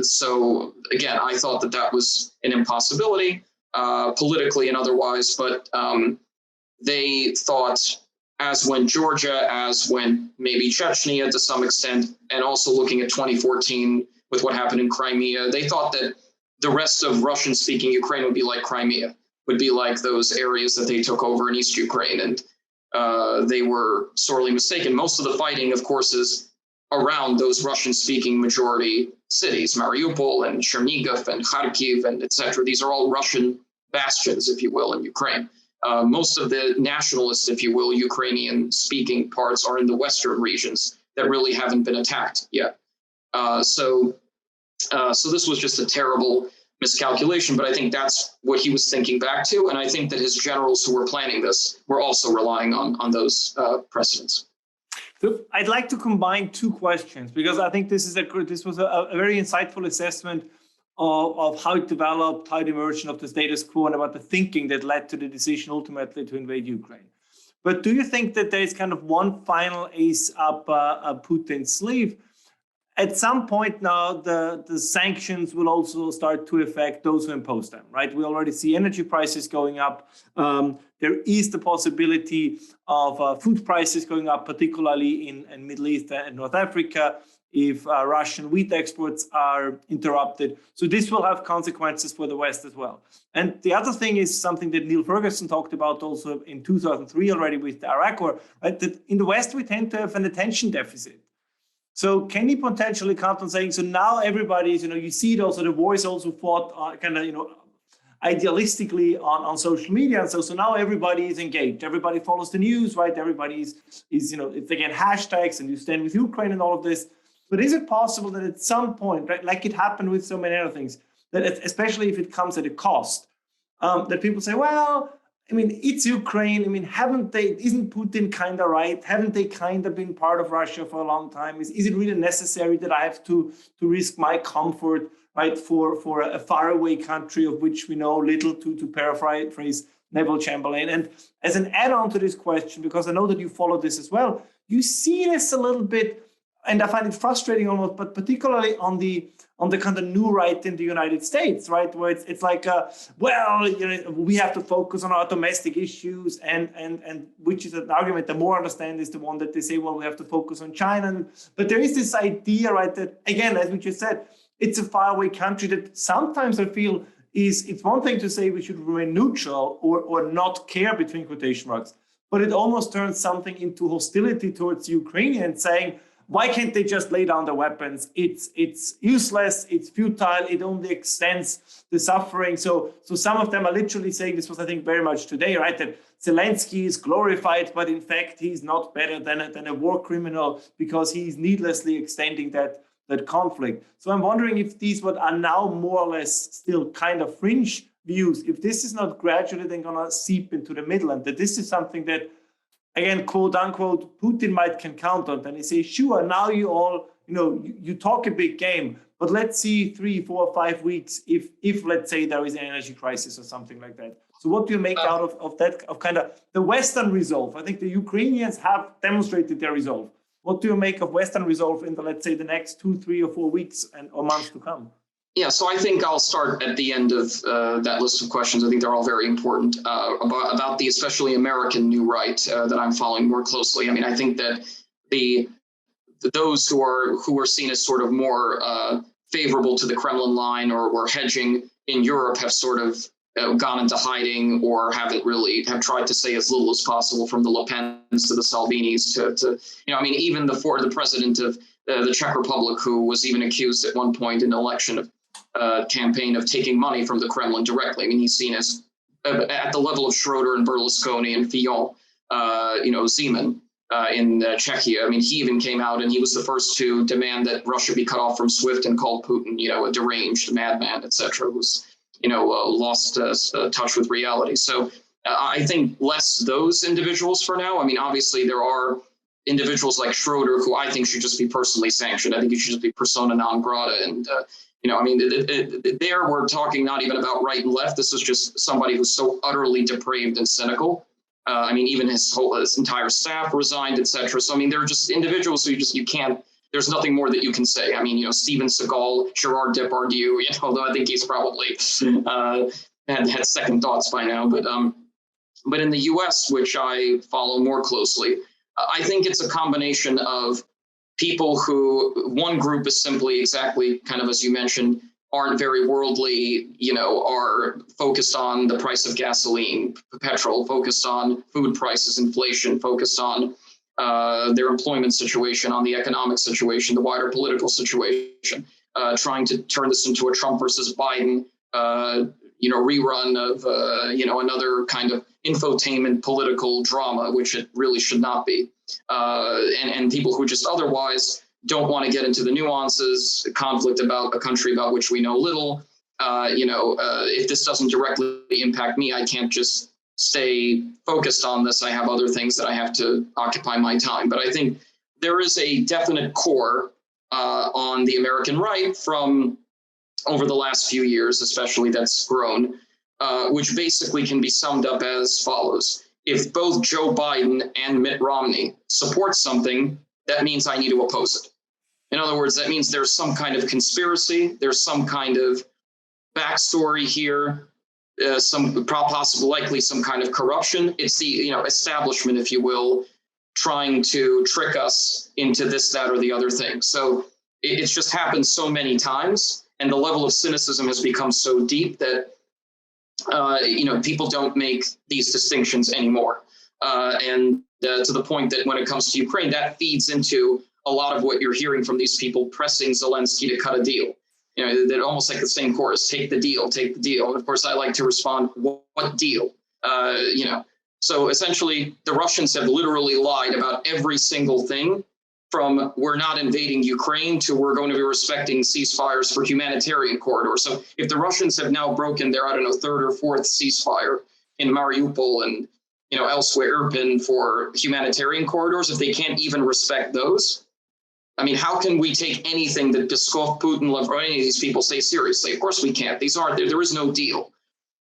So again, I thought that was an impossibility, politically and otherwise, but they thought, as when Georgia, as when maybe Chechnya to some extent, and also looking at 2014 with what happened in Crimea, they thought that the rest of Russian-speaking Ukraine would be like Crimea, would be like those areas that they took over in East Ukraine. And they were sorely mistaken. Most of the fighting, of course, is around those Russian-speaking majority cities, Mariupol and Chernihiv and Kharkiv and etc. These are all Russian bastions, if you will, in Ukraine. Most of the nationalist, if you will, Ukrainian-speaking parts are in the western regions that really haven't been attacked yet. So this was just a terrible miscalculation, but I think that's what he was thinking back to. And I think that his generals who were planning this were also relying on those precedents. So I'd like to combine two questions, because I think this was a very insightful assessment of how it developed, how it emerged of the status quo, and about the thinking that led to the decision ultimately to invade Ukraine. But do you think that there is kind of one final ace up Putin's sleeve? At some point now, the sanctions will also start to affect those who impose them, right? We already see energy prices going up. There is the possibility of food prices going up, particularly in Middle East and North Africa, if Russian wheat exports are interrupted. So this will have consequences for the West as well. And the other thing is something that Neil Ferguson talked about also in 2003 already with the Iraq War, right? That in the West, we tend to have an attention deficit. So can he potentially count on saying, so now everybody's, you see it also, the war is also fought idealistically on social media. And so now everybody is engaged. Everybody follows the news, right? Everybody is it's again, hashtags and you stand with Ukraine and all of this. But is it possible that at some point, right, like it happened with so many other things, that especially if it comes at a cost, that people say, well, it's Ukraine. Isn't Putin kind of right? Haven't they kind of been part of Russia for a long time? Is it really necessary that I have to risk my comfort, right, for a faraway country of which we know little, to paraphrase Neville Chamberlain? And as an add-on to this question, because I know that you follow this as well, you see this a little bit, and I find it frustrating almost, but particularly on the kind of new right in the United States, right, where it's like, we have to focus on our domestic issues, and which is an argument the more I understand is the one that they say, well, we have to focus on China. But there is this idea, right, that again, as we just said, it's a faraway country that sometimes I feel it's one thing to say we should remain neutral or not care, between quotation marks, but it almost turns something into hostility towards Ukrainians, saying, why can't they just lay down their weapons? It's useless, it's futile, it only extends the suffering. So some of them are literally saying, this was, I think, very much today, right, that Zelensky is glorified, but in fact, he's not better than a war criminal because he's needlessly extending that conflict. So I'm wondering if these what are now more or less still kind of fringe views, if this is not gradually then going to seep into the middle, and that this is something that, again, quote unquote, Putin can count on. Then he says, sure, now you all, you talk a big game, but let's see 3, 4, 5 weeks if let's say there is an energy crisis or something like that. So what do you make out of that, of kind of the Western resolve? I think the Ukrainians have demonstrated their resolve. What do you make of Western resolve in the, let's say, the next 2, 3, or 4 weeks or months to come? Yeah, so I think I'll start at the end of that list of questions. I think they're all very important about the especially American new right that I'm following more closely. I think that those who are seen as sort of more favorable to the Kremlin line or were hedging in Europe have sort of gone into hiding or have tried to say as little as possible, from the Le Pens to the Salvinis to even the president of the Czech Republic, who was even accused at one point in an election of campaign of taking money from the Kremlin directly. He's seen as at the level of Schroeder and Berlusconi and Fillon, Zeman in Czechia. He even came out and he was the first to demand that Russia be cut off from SWIFT and called Putin, a deranged madman, etc., who's lost touch with reality. So I think less those individuals for now. Obviously there are individuals like Schroeder who I think should just be personally sanctioned. I think he should just be persona non grata. And, there we're talking not even about right and left. This is just somebody who's so utterly depraved and cynical. Even his entire staff resigned, etc. So, there are just individuals who you can't, there's nothing more that you can say. Steven Seagal, Gerard Depardieu, although I think he's probably had second thoughts by now. But in the U.S., which I follow more closely, I think it's a combination of people who, one group is simply exactly kind of, as you mentioned, aren't very worldly, are focused on the price of gasoline, petrol, focused on food prices, inflation, focused on their employment situation, on the economic situation, the wider political situation, trying to turn this into a Trump versus Biden, rerun of, another kind of infotainment political drama, which it really should not be. And people who just otherwise don't want to get into the nuances, conflict about a country about which we know little. If this doesn't directly impact me, I can't just stay focused on this. I have other things that I have to occupy my time. But I think there is a definite core on the American right from over the last few years, especially, that's grown, which basically can be summed up as follows. If both Joe Biden and Mitt Romney support something, that means I need to oppose it. In other words, that means there's some kind of conspiracy, there's some kind of backstory here, likely some kind of corruption. It's the establishment, if you will, trying to trick us into this, that, or the other thing. So it's just happened so many times, and the level of cynicism has become so deep that people don't make these distinctions anymore. And to the point that when it comes to Ukraine, that feeds into a lot of what you're hearing from these people pressing Zelensky to cut a deal. They're almost like the same chorus: take the deal, take the deal. And of course, I like to respond, what deal? So essentially, the Russians have literally lied about every single thing, from we're not invading Ukraine to we're going to be respecting ceasefires for humanitarian corridors. So if the Russians have now broken their, third or fourth ceasefire in Mariupol and, elsewhere, Irpin, for humanitarian corridors, if they can't even respect those, how can we take anything that Peskov, Putin, or any of these people say seriously? Of course we can't. These aren't there. There is no deal.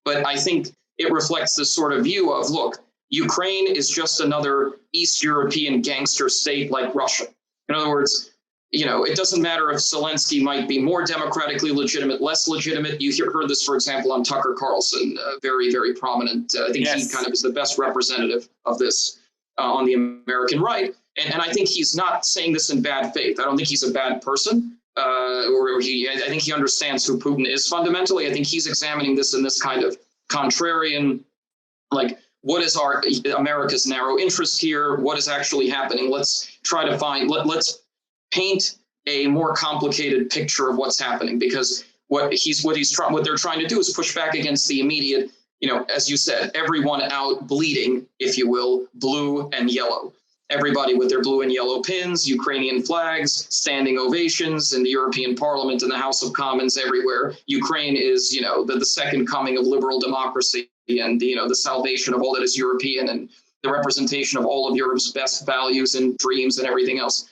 But I think it reflects this sort of view of, look, Ukraine is just another East European gangster state like Russia. In other words, it doesn't matter if Zelensky might be more democratically legitimate, less legitimate. You heard this, for example, on Tucker Carlson, very, very prominent. I think he kind of is the best representative of this on the American right. And I think he's not saying this in bad faith. I don't think he's a bad person, I think he understands who Putin is fundamentally. I think he's examining this in this kind of contrarian, like, what is America's narrow interest here? What is actually happening? Let's try to let's paint a more complicated picture of what's happening, because what they're trying to do is push back against the immediate, as you said, everyone out bleeding, if you will, blue and yellow. Everybody with their blue and yellow pins, Ukrainian flags, standing ovations in the European Parliament and the House of Commons, everywhere. Ukraine is, the second coming of liberal democracy, and the salvation of all that is European, and the representation of all of Europe's best values and dreams and everything else.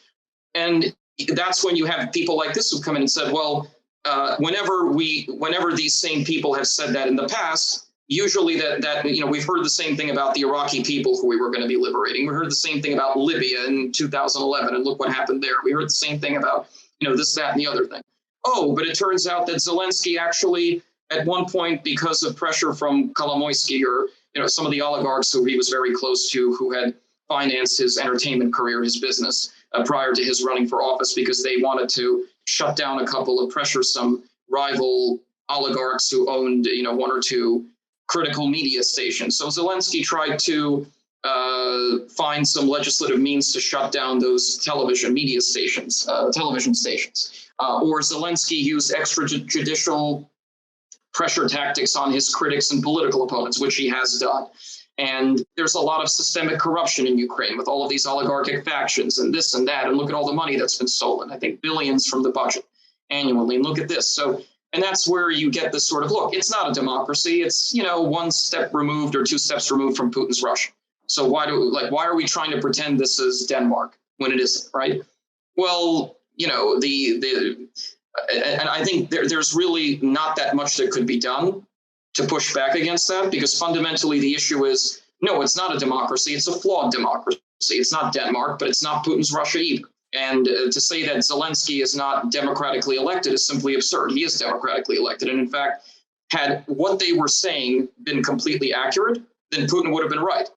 And that's when you have people like this who come in and said, well, whenever these same people have said that in the past, usually that we've heard the same thing about the Iraqi people who we were going to be liberating. We heard the same thing about Libya in 2011, and look what happened there. We heard the same thing about this, that, and the other thing. Oh, but it turns out that Zelensky actually, at one point, because of pressure from Kolomoisky or some of the oligarchs who he was very close to, who had financed his entertainment career, his business, prior to his running for office, because they wanted to shut down a couple of some rival oligarchs who owned one or two critical media stations. So Zelensky tried to find some legislative means to shut down those television stations. Or Zelensky used extrajudicial pressure tactics on his critics and political opponents, which he has done. And there's a lot of systemic corruption in Ukraine with all of these oligarchic factions and this and that. And look at all the money that's been stolen. I think billions from the budget annually. And look at this. So, and that's where you get this sort of, look, it's not a democracy. It's, one step removed or two steps removed from Putin's Russia. So why are we trying to pretend this is Denmark when it isn't, right? Well, and I think there's really not that much that could be done to push back against that, because fundamentally the issue is, no, it's not a democracy. It's a flawed democracy. It's not Denmark, but it's not Putin's Russia either. And to say that Zelensky is not democratically elected is simply absurd. He is democratically elected. And in fact, had what they were saying been completely accurate, then Putin would have been right.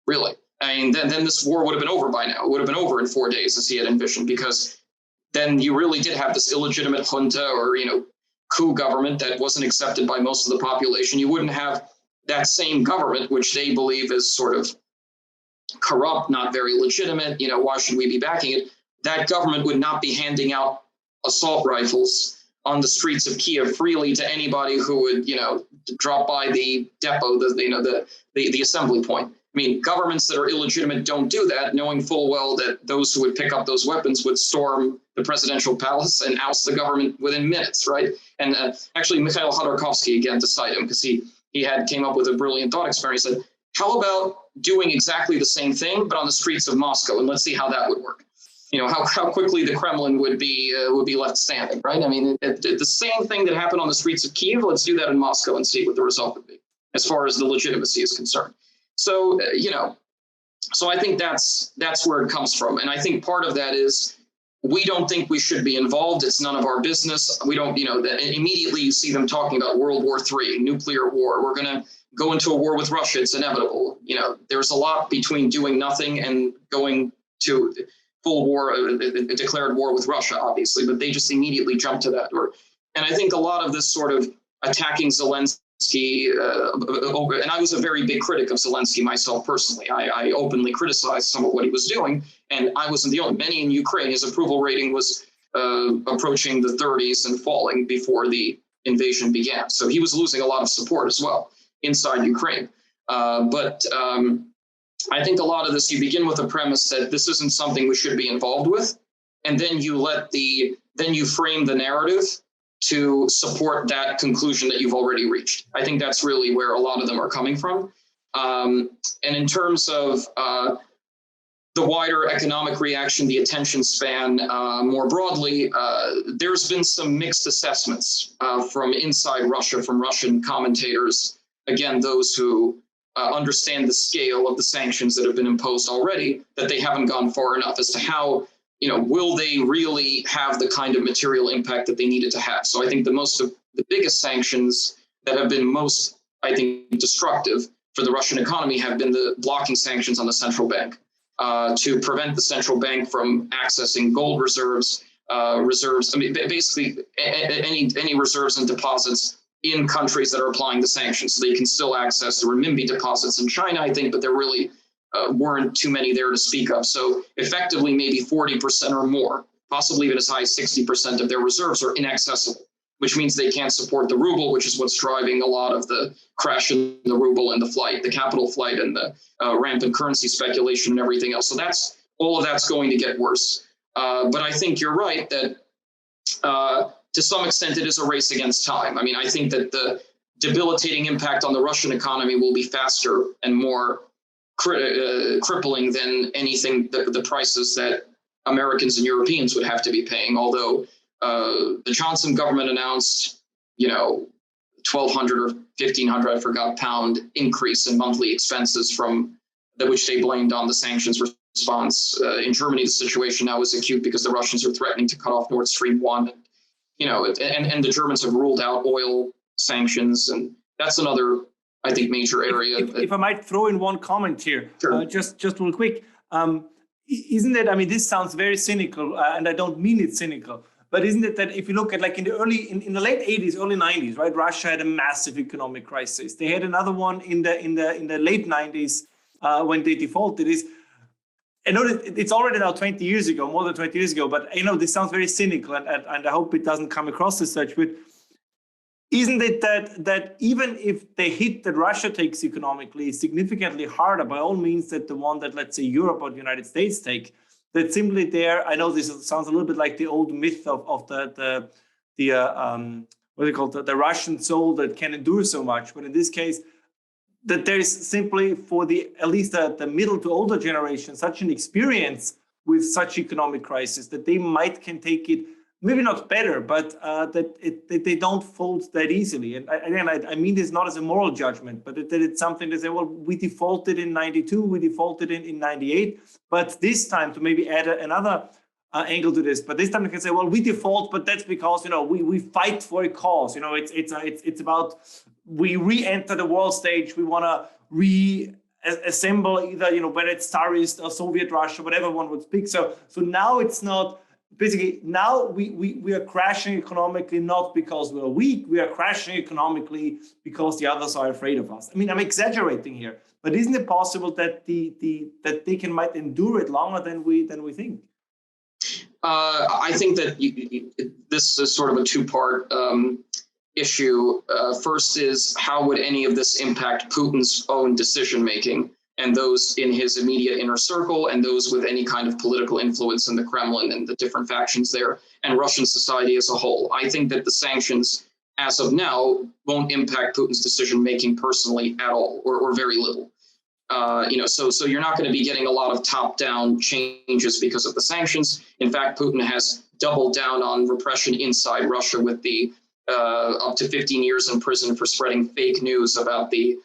Really. I mean, then this war would have been over by now. It would have been over in 4 days, as he had envisioned, because then you really did have this illegitimate junta or, coup government that wasn't accepted by most of the population, you wouldn't have that same government, which they believe is sort of corrupt, not very legitimate. Why should we be backing it? That government would not be handing out assault rifles on the streets of Kiev freely to anybody who would, drop by the depot, the assembly point. I mean, governments that are illegitimate don't do that, knowing full well that those who would pick up those weapons would storm the presidential palace and oust the government within minutes, right? And actually, Mikhail Khodorkovsky, again, to cite him, because he came up with a brilliant thought experiment. He said, how about doing exactly the same thing, but on the streets of Moscow, and let's see how that would work. How quickly the Kremlin would be left standing, right? I mean, the same thing that happened on the streets of Kiev, let's do that in Moscow and see what the result would be, as far as the legitimacy is concerned. So, so I think that's where it comes from. And I think part of that is we don't think we should be involved. It's none of our business. We don't, immediately you see them talking about World War III, nuclear war. We're going to go into a war with Russia. It's inevitable. There's a lot between doing nothing and going to full war, declared war with Russia, obviously, but they just immediately jump to that. And I think a lot of this sort of attacking Zelensky, and I was a very big critic of Zelensky myself personally. I openly criticized some of what he was doing, and I wasn't the only. Many in Ukraine, his approval rating was approaching the 30s and falling before the invasion began. So he was losing a lot of support as well inside Ukraine. But I think a lot of this, you begin with the premise that this isn't something we should be involved with, and then you frame the narrative to support that conclusion that you've already reached. I think that's really where a lot of them are coming from. And in terms of the wider economic reaction, the attention span more broadly, there's been some mixed assessments from inside Russia, from Russian commentators, again, those who understand the scale of the sanctions that have been imposed already, that they haven't gone far enough as to how, will they really have the kind of material impact that they needed to have? So I think the biggest sanctions that have been most, I think, destructive for the Russian economy have been the blocking sanctions on the central bank to prevent the central bank from accessing gold reserves, I mean, basically any reserves and deposits in countries that are applying the sanctions. So they can still access the renminbi deposits in China, I think, but there really weren't too many there to speak of. So effectively, maybe 40% or more, possibly even as high as 60% of their reserves are inaccessible, which means they can't support the ruble, which is what's driving a lot of the crash in the ruble and the capital flight and the rampant currency speculation and everything else. So all of that's going to get worse. But I think you're right that to some extent, it is a race against time. I mean, I think that the debilitating impact on the Russian economy will be faster and more crippling than anything, the prices that Americans and Europeans would have to be paying. Although the Johnson government announced, $1,200 or $1,500, I forgot, pound increase in monthly expenses from which they blamed on the sanctions response. In Germany, the situation now is acute because the Russians are threatening to cut off Nord Stream 1. And the Germans have ruled out oil sanctions, and that's another, I think, major area. If I might throw in one comment here, sure. Just real quick, isn't it? I mean, this sounds very cynical, and I don't mean it cynical, but isn't it that if you look at like in the late 80s, early 90s, right? Russia had a massive economic crisis. They had another one in the late 90s when they defaulted. I know that it's already now 20 years ago, more than 20 years ago, but this sounds very cynical, and I hope it doesn't come across as such. But isn't it that even if the hit that Russia takes economically is significantly harder, by all means, that the one that, let's say, Europe or the United States take, that simply there, I know this sounds a little bit like the old myth of the what do you call it, the Russian soul that can endure so much, but in this case, that there is simply for at least the middle to older generation, such an experience with such economic crisis that they can take it, maybe not better, but that they don't fold that easily. And again, I mean this not as a moral judgment, but that it's something to say, well, we defaulted in 92, we defaulted in 98, but this time to maybe add another angle to this, but this time we can say, well, we default, but that's because, we fight for a cause. It's about, we re-enter the world stage. We want to reassemble either, whether it's Tsarist or Soviet Russia, whatever one would speak. So now it's not basically now we are crashing economically, not because we're weak, we are crashing economically because the others are afraid of us. I mean, I'm exaggerating here, but isn't it possible that that they might endure it longer than we think? I think that this is sort of a two-part issue. First is, how would any of this impact Putin's own decision-making and those in his immediate inner circle and those with any kind of political influence in the Kremlin and the different factions there and Russian society as a whole? I think that the sanctions as of now won't impact Putin's decision-making personally at all, or very little. So you're not going to be getting a lot of top-down changes because of the sanctions. In fact, Putin has doubled down on repression inside Russia with the up to 15 years in prison for spreading fake news about the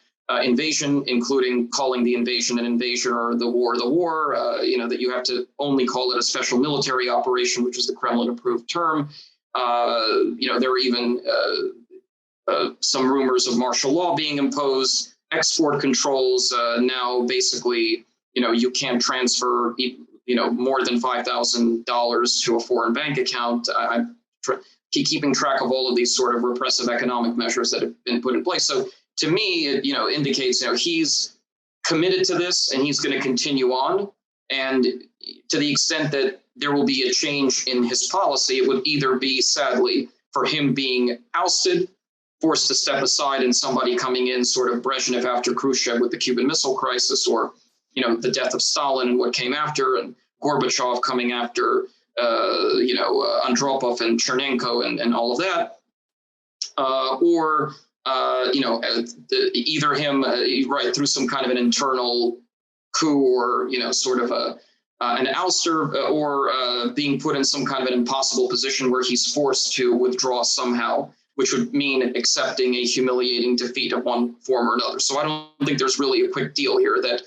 invasion, including calling the invasion an invasion or the war, that you have to only call it a special military operation, which is the Kremlin-approved term. There were even some rumors of martial law being imposed. Export controls now basically, you can't transfer, more than $5,000 to a foreign bank account. I'm keeping track of all of these sort of repressive economic measures that have been put in place. So to me, it indicates he's committed to this and he's going to continue on. And to the extent that there will be a change in his policy, it would either be, sadly, for him being ousted, forced to step aside, and somebody coming in, sort of Brezhnev after Khrushchev with the Cuban Missile Crisis, or the death of Stalin and what came after, and Gorbachev coming after Andropov and Chernenko and all of that, or either him through some kind of an internal coup, or sort of an ouster, or being put in some kind of an impossible position where he's forced to withdraw somehow, which would mean accepting a humiliating defeat of one form or another. So I don't think there's really a quick deal here that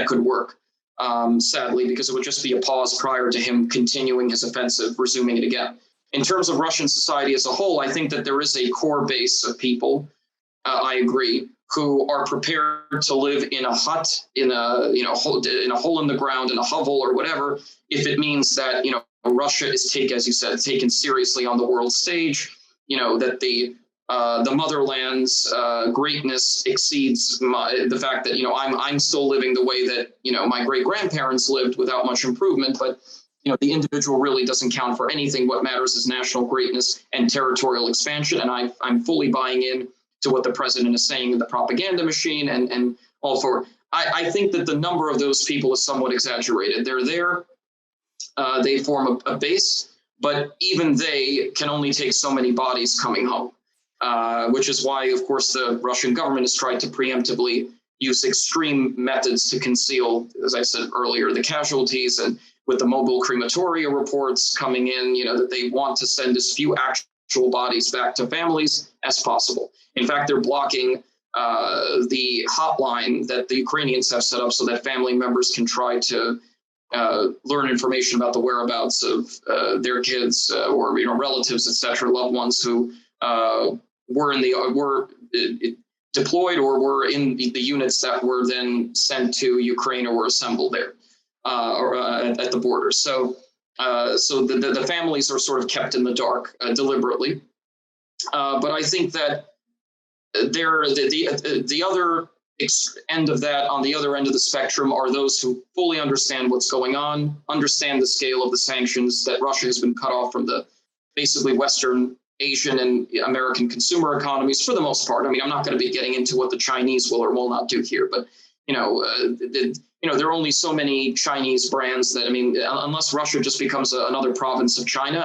could work, sadly, because it would just be a pause prior to him continuing his offensive, resuming it again. In terms of Russian society as a whole, I think that there is a core base of people, I agree, who are prepared to live in a hut, in a hole in the ground, in a hovel or whatever, if it means that Russia is taken seriously on the world stage. That the motherland's greatness exceeds the fact that I'm still living the way that my great grandparents lived without much improvement, but the individual really doesn't count for anything. What matters is national greatness and territorial expansion, and I'm fully buying in to what the president is saying in the propaganda machine and all for. I think that the number of those people is somewhat exaggerated. They're there, they form a base. But even they can only take so many bodies coming home, which is why, of course, the Russian government has tried to preemptively use extreme methods to conceal, as I said earlier, the casualties, and with the mobile crematoria reports coming in, that they want to send as few actual bodies back to families as possible. In fact, they're blocking the hotline that the Ukrainians have set up so that family members can try to learn information about the whereabouts of their kids or relatives, etc., loved ones who were deployed or were in the units that were then sent to Ukraine or were assembled there or at the border. So the families are sort of kept in the dark deliberately. But I think that the other end of that, on the other end of the spectrum, are those who fully understand what's going on, understand the scale of the sanctions, that Russia has been cut off from the basically Western, Asian, and American consumer economies for the most part. I mean, I'm not going to be getting into what the Chinese will or will not do here, but there are only so many Chinese brands that, unless Russia just becomes another province of China,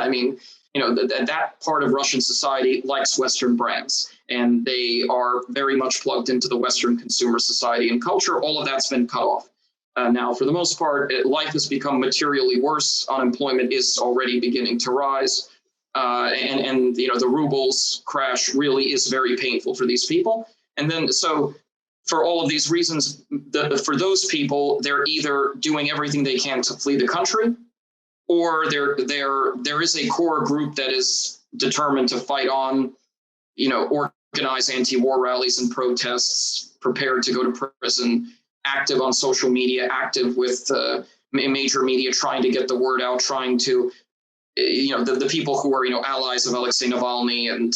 that part of Russian society likes Western brands, and they are very much plugged into the Western consumer society and culture. All of that's been cut off. Now, for the most part, life has become materially worse. Unemployment is already beginning to rise. And the ruble's crash really is very painful for these people. And then, so for all of these reasons, for those people, they're either doing everything they can to flee the country, or there is a core group that is determined to fight on, organize anti-war rallies and protests, prepared to go to prison, active on social media, active with major media, trying to get the word out, trying to the people who are, allies of Alexei Navalny and,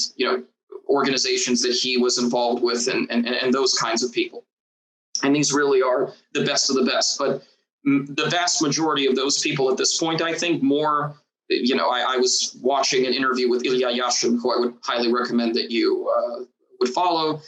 organizations that he was involved with and those kinds of people. And these really are the best of the best. But the vast majority of those people at this point, I think more, I was watching an interview with Ilya Yashin, who I would highly recommend that you would follow,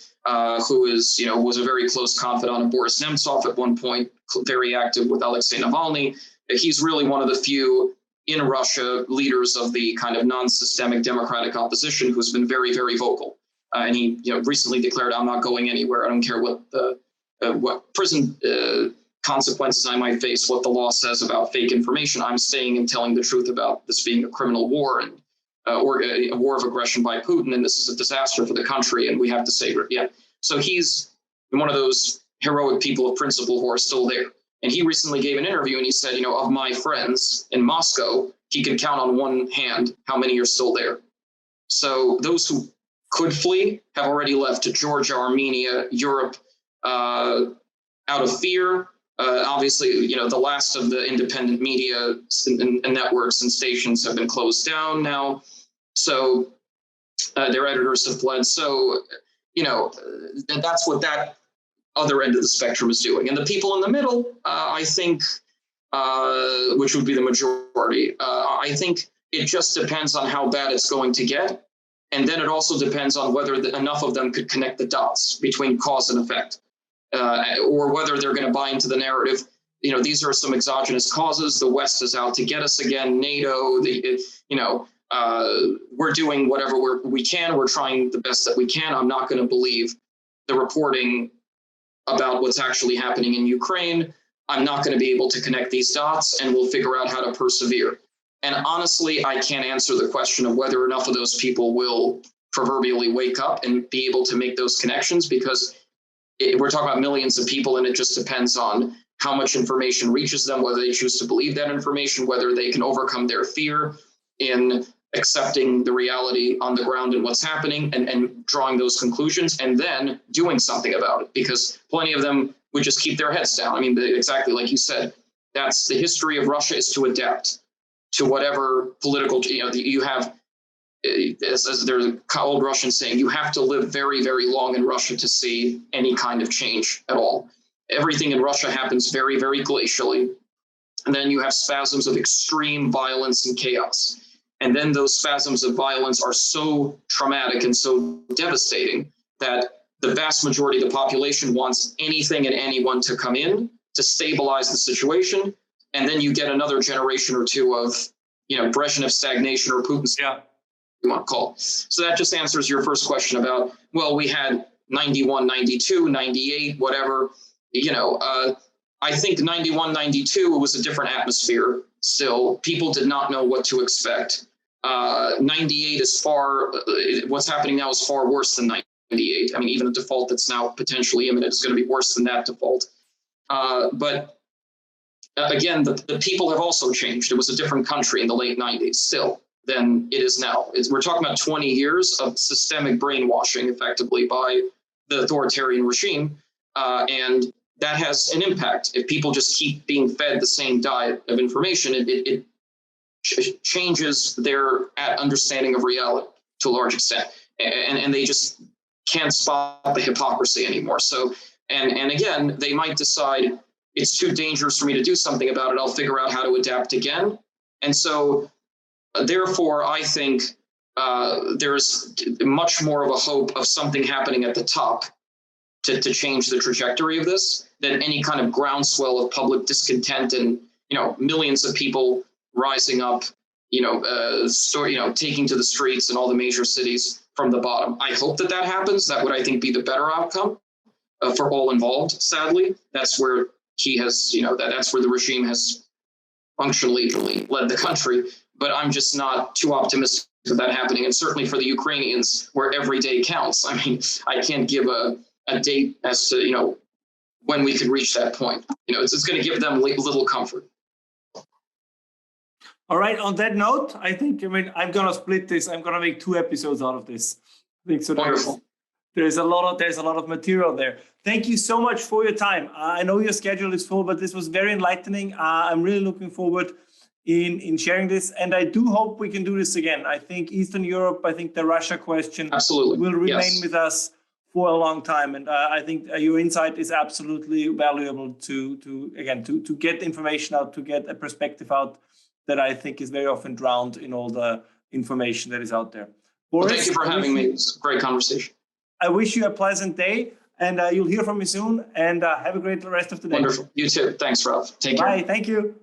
who is, was a very close confidant of Boris Nemtsov at one point, very active with Alexei Navalny. He's really one of the few in Russia leaders of the kind of non-systemic democratic opposition who's been very, very vocal. And he, recently declared, I'm not going anywhere. I don't care what prison consequences I might face, what the law says about fake information. I'm staying and telling the truth about this being a criminal war and or a war of aggression by Putin. And this is a disaster for the country. And we have to say, yeah. So he's one of those heroic people of principle who are still there. And he recently gave an interview and he said, of my friends in Moscow, he could count on one hand how many are still there. So those who could flee have already left to Georgia, Armenia, Europe, out of fear. Obviously, the last of the independent media and networks and stations have been closed down now. So their editors have fled. So, that's what that other end of the spectrum is doing. And the people in the middle, I think, which would be the majority, I think it just depends on how bad it's going to get. And then it also depends on whether enough of them could connect the dots between cause and effect, or whether they're going to buy into the narrative. These are some exogenous causes. The West is out to get us again. NATO, we're doing whatever we can. We're trying the best that we can. I'm not going to believe the reporting about what's actually happening in Ukraine. I'm not going to be able to connect these dots, and we'll figure out how to persevere. And honestly, I can't answer the question of whether enough of those people will proverbially wake up and be able to make those connections, because we're talking about millions of people, and it just depends on how much information reaches them, whether they choose to believe that information, whether they can overcome their fear in accepting the reality on the ground and what's happening and drawing those conclusions and then doing something about it, because plenty of them would just keep their heads down. I mean, exactly like you said, that's the history of Russia, is to adapt to whatever political, you have, as there's an old Russian saying, you have to live very, very long in Russia to see any kind of change at all. Everything in Russia happens very, very glacially. And then you have spasms of extreme violence and chaos. And then those spasms of violence are so traumatic and so devastating that the vast majority of the population wants anything and anyone to come in to stabilize the situation. And then you get another generation or two of, Brezhnev stagnation or Putin's, you want to call. So that just answers your first question about, well, we had 91, 92, 98, whatever, I think 91, 92 was a different atmosphere still. People did not know what to expect. 98 is what's happening now is far worse than 98. I mean, even a default that's now potentially imminent is going to be worse than that default. But again, the people have also changed. It was a different country in the late 90s still than it is now. We're talking about 20 years of systemic brainwashing, effectively, by the authoritarian regime. And that has an impact. If people just keep being fed the same diet of information, it changes their understanding of reality to a large extent. And they just can't spot the hypocrisy anymore. So, and again, they might decide it's too dangerous for me to do something about it. I'll figure out how to adapt again. And so, therefore, I think there's much more of a hope of something happening at the top to change the trajectory of this than any kind of groundswell of public discontent and, millions of people rising up, taking to the streets in all the major cities from the bottom. I hope that happens. That would, I think, be the better outcome for all involved. Sadly, that's where he has, that's where the regime has functionally led the country. But I'm just not too optimistic of that happening. And certainly for the Ukrainians, where every day counts. I mean, I can't give a date as to, when we could reach that point. It's going to give them little comfort. All right. On that note, I think, I'm going to split this. I'm going to make 2 episodes out of this. I think so. Wonderful. There's a lot of material there. Thank you so much for your time. I know your schedule is full, but this was very enlightening. I'm really looking forward in sharing this. And I do hope we can do this again. I think Eastern Europe, I think the Russia question will remain with us for a long time. And I think your insight is absolutely valuable to get information out, to get a perspective out that I think is very often drowned in all the information that is out there. Boris, thank you for having me. It's a great conversation. I wish you a pleasant day, and you'll hear from me soon. And have a great rest of the day. Wonderful. You too. Thanks, Ralph. Take care. Bye. Thank you.